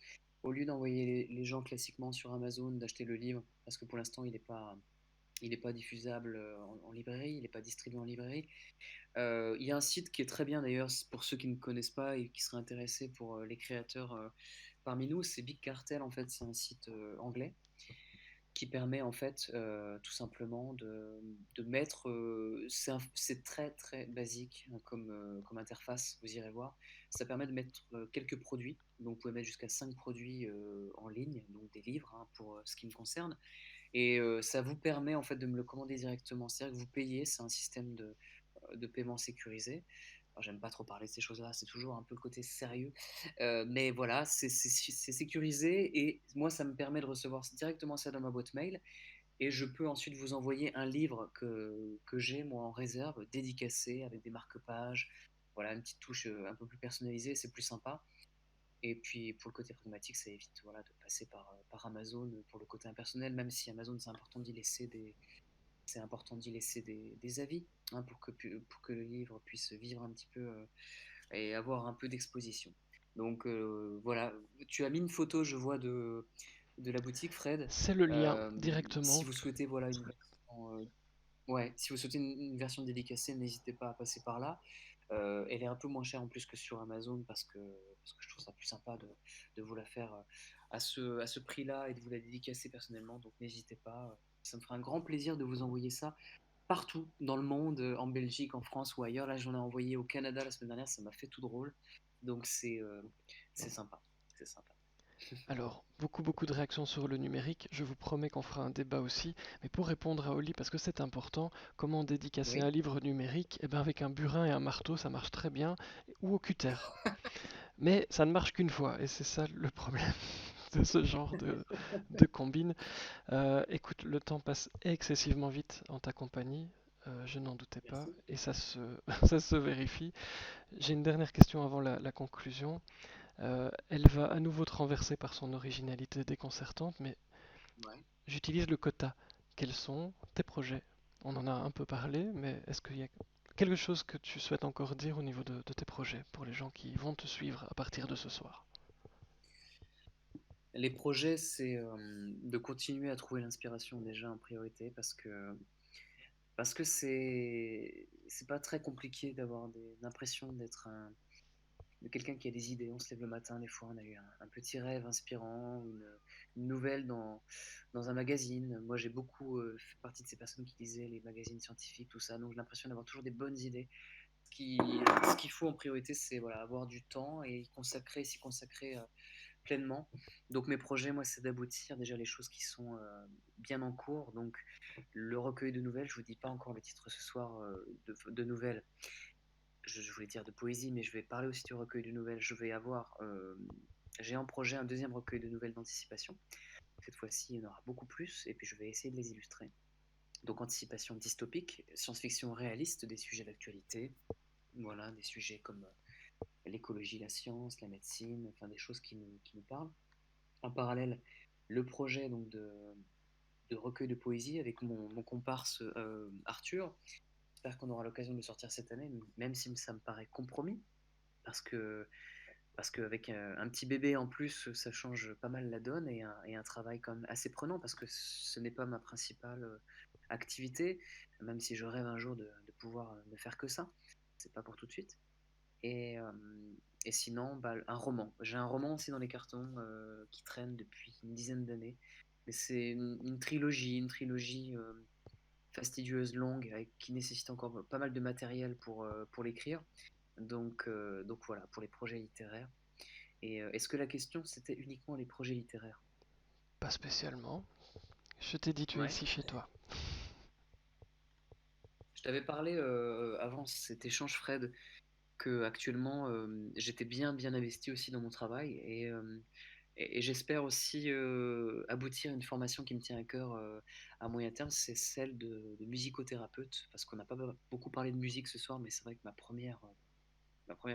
Au lieu d'envoyer les gens classiquement sur Amazon, d'acheter le livre, parce que pour l'instant, il est pas diffusable en librairie, il n'est pas distribué en librairie. Il y a un site qui est très bien d'ailleurs, pour ceux qui ne connaissent pas et qui seraient intéressés pour les créateurs parmi nous, c'est Big Cartel en fait, c'est un site anglais qui permet en fait tout simplement de mettre, c'est très très basique hein, comme interface, vous irez voir, ça permet de mettre quelques produits, donc vous pouvez mettre jusqu'à 5 produits en ligne, donc des livres hein, pour ce qui me concerne, et ça vous permet en fait de me le commander directement, c'est-à-dire que vous payez, c'est un système de paiement sécurisé. Alors, j'aime pas trop parler de ces choses-là, c'est toujours un peu le côté sérieux. Mais voilà, c'est sécurisé et moi, ça me permet de recevoir directement ça dans ma boîte mail. Et je peux ensuite vous envoyer un livre que j'ai moi en réserve, dédicacé avec des marque-pages. Voilà, une petite touche un peu plus personnalisée, c'est plus sympa. Et puis pour le côté pragmatique, ça évite voilà, de passer par Amazon pour le côté impersonnel, même si Amazon, c'est important d'y laisser des avis hein, pour que le livre puisse vivre un petit peu et avoir un peu d'exposition. Donc voilà, tu as mis une photo, je vois, de la boutique, Fred. C'est le lien Euh, si directement. vous souhaitez voilà, une version, ouais, si vous souhaitez une version dédicacée, n'hésitez pas à passer par là. Elle est un peu moins chère en plus que sur Amazon parce que je trouve ça plus sympa de vous la faire à ce prix-là et de vous la dédicacer personnellement. Donc n'hésitez pas. Ça me fera un grand plaisir de vous envoyer ça partout dans le monde, en Belgique, en France ou ailleurs. Là, j'en ai envoyé au Canada la semaine dernière, ça m'a fait tout drôle. Donc c'est sympa. C'est sympa. Alors, beaucoup, beaucoup de réactions sur le numérique. Je vous promets qu'on fera un débat aussi. Mais pour répondre à Oli, parce que c'est important, comment dédicacer Oui. un livre numérique? Eh bien, avec un burin et un marteau, ça marche très bien. Ou au cutter. Mais ça ne marche qu'une fois. Et c'est ça le problème de ce genre de combine. Écoute, le temps passe excessivement vite en ta compagnie. Je n'en doutais pas. Merci. Et ça se vérifie. J'ai une dernière question avant la conclusion. Elle va à nouveau te renverser par son originalité déconcertante, mais Ouais. j'utilise le quota. Quels sont tes projets? On en a un peu parlé, mais est-ce qu'il y a quelque chose que tu souhaites encore dire au niveau de tes projets pour les gens qui vont te suivre à partir de ce soir? Les projets, c'est de continuer à trouver l'inspiration déjà en priorité parce que c'est pas très compliqué d'avoir l'impression de quelqu'un qui a des idées. On se lève le matin, des fois, on a eu un petit rêve inspirant, une nouvelle dans un magazine. Moi, j'ai beaucoup fait partie de ces personnes qui lisaient les magazines scientifiques, tout ça. Donc, j'ai l'impression d'avoir toujours des bonnes idées. Ce qu'il faut en priorité, c'est voilà, avoir du temps et s'y consacrer pleinement. Donc, mes projets, moi, c'est d'aboutir déjà les choses qui sont bien en cours. Donc, le recueil de nouvelles, je vous dis pas encore le titre ce soir de nouvelles, je voulais dire de poésie, mais je vais parler aussi du recueil de nouvelles. J'ai en projet un deuxième recueil de nouvelles d'anticipation. Cette fois-ci, il y en aura beaucoup plus, et puis je vais essayer de les illustrer. Donc, anticipation dystopique, science-fiction réaliste, des sujets d'actualité, voilà, des sujets comme l'écologie, la science, la médecine, enfin des choses qui nous parlent. En parallèle, le projet donc de recueil de poésie avec mon comparse Arthur. J'espère qu'on aura l'occasion de le sortir cette année, même si ça me paraît compromis, parce que parce qu'avec un petit bébé en plus, ça change pas mal la donne et un travail quand même assez prenant parce que ce n'est pas ma principale activité, même si je rêve un jour de pouvoir ne faire que ça. C'est pas pour tout de suite. Et, euh, et sinon, bah, un roman. J'ai un roman aussi dans les cartons qui traîne depuis une dizaine d'années. Mais c'est une trilogie fastidieuse, longue, qui nécessite encore pas mal de matériel pour l'écrire. Donc voilà, pour les projets littéraires. Et est-ce que la question, c'était uniquement les projets littéraires? Pas spécialement. Je t'ai dit, tu es Ouais. ici chez toi. t'avais parlé avant cet échange, Fred, que actuellement j'étais bien investi aussi dans mon travail et j'espère aussi aboutir à une formation qui me tient à cœur à moyen terme, c'est celle de musicothérapeute, parce qu'on n'a pas beaucoup parlé de musique ce soir, mais c'est vrai que ma première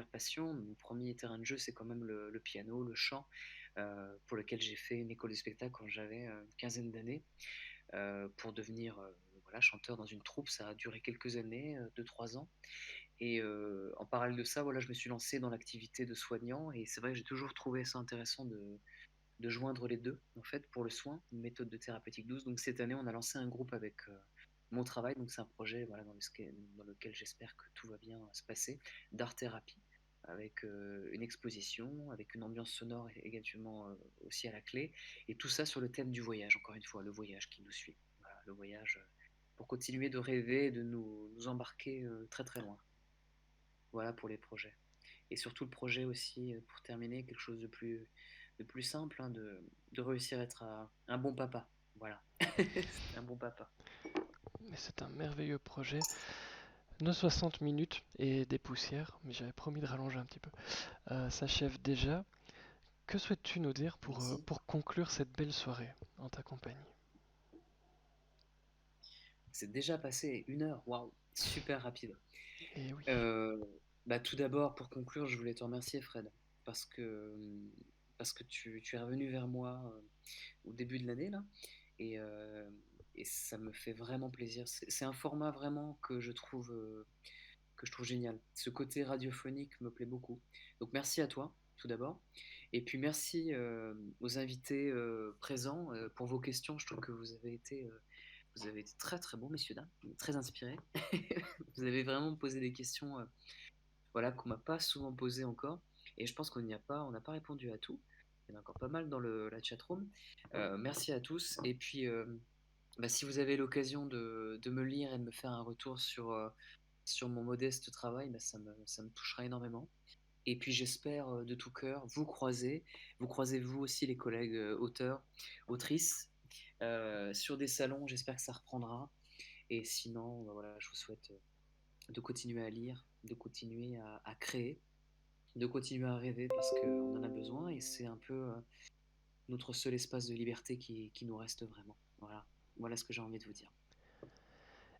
passion, mon premier terrain de jeu, c'est quand même le piano, le chant, pour lequel j'ai fait une école de spectacle quand j'avais une quinzaine d'années, pour devenir voilà, chanteur dans une troupe. Ça a duré quelques années, 2-3 ans. Et en parallèle de ça, voilà, je me suis lancé dans l'activité de soignant et c'est vrai que j'ai toujours trouvé ça intéressant de joindre les deux, en fait, pour le soin, une méthode de thérapeutique douce. Donc cette année, on a lancé un groupe avec mon travail, donc c'est un projet voilà, dans lequel j'espère que tout va bien se passer, d'art-thérapie, avec une exposition, avec une ambiance sonore également aussi à la clé, et tout ça sur le thème du voyage, encore une fois, le voyage qui nous suit. Voilà, le voyage pour continuer de rêver et de nous embarquer très très loin. Voilà pour les projets. Et surtout le projet aussi, pour terminer, quelque chose de plus simple, hein, de réussir à être un bon papa. Voilà, un bon papa. Mais c'est un merveilleux projet. Nos 60 minutes et des poussières, mais j'avais promis de rallonger un petit peu, s'achèvent déjà. Que souhaites-tu nous dire Merci. pour conclure cette belle soirée en ta compagnie? C'est déjà passé 1 heure, waouh, super rapide. Et oui. Euh, Bah, tout d'abord, pour conclure, je voulais te remercier, Fred, parce que, parce que tu es revenu vers moi au début de l'année, là, et, euh, et ça me fait vraiment plaisir. C'est un format vraiment que je trouve génial. Ce côté radiophonique me plaît beaucoup. Donc merci à toi, tout d'abord. Et puis merci aux invités présents pour vos questions. Je trouve que vous avez été très très bons, messieurs, dames, très inspirés. Vous avez vraiment posé des questions voilà, qu'on m'a pas souvent posées encore. Et je pense on n'a pas répondu à tout. Il y en a encore pas mal dans la chatroom. Merci à tous. Et puis, bah, si vous avez l'occasion de me lire et de me faire un retour sur mon modeste travail, bah, ça me touchera énormément. Et puis j'espère de tout cœur vous croisez vous aussi les collègues auteurs, autrices, sur des salons, j'espère que ça reprendra. Et sinon, bah, voilà, je vous souhaite de continuer à lire, de continuer à créer, de continuer à rêver parce qu'on en a besoin et c'est un peu notre seul espace de liberté qui nous reste vraiment. Voilà, voilà ce que j'ai envie de vous dire.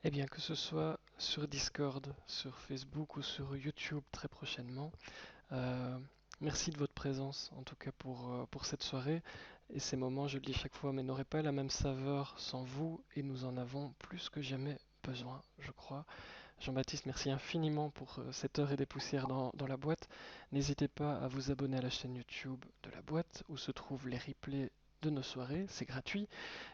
Eh bien, que ce soit sur Discord, sur Facebook ou sur YouTube très prochainement, euh, merci de votre présence, en tout cas pour cette soirée. Et ces moments, je le dis chaque fois, mais n'auraient pas la même saveur sans vous, et nous en avons plus que jamais besoin, je crois. Jean-Baptiste, merci infiniment pour cette heure et des poussières dans la boîte. N'hésitez pas à vous abonner à la chaîne YouTube de la boîte où se trouvent les replays de nos soirées, c'est gratuit.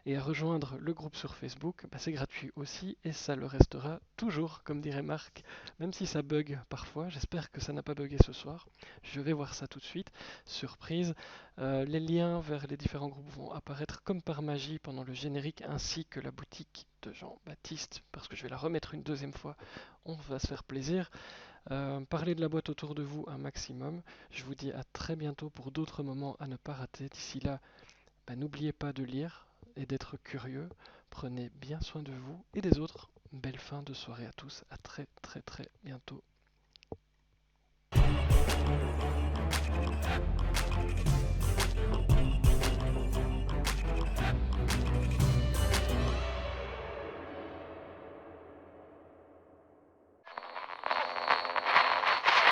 Et à rejoindre le groupe sur Facebook, bah, c'est gratuit aussi et ça le restera toujours, comme dirait Marc, même si ça bug parfois. J'espère que ça n'a pas bugué ce soir. Je vais voir ça tout de suite. Surprise. Les liens vers les différents groupes vont apparaître comme par magie pendant le générique ainsi que la boutique de Jean-Baptiste parce que je vais la remettre une deuxième fois. On va se faire plaisir. Parlez de la boîte autour de vous un maximum. Je vous dis à très bientôt pour d'autres moments à ne pas rater. D'ici là, bah, n'oubliez pas de lire et d'être curieux. Prenez bien soin de vous et des autres. Belle fin de soirée à tous. À très très très bientôt.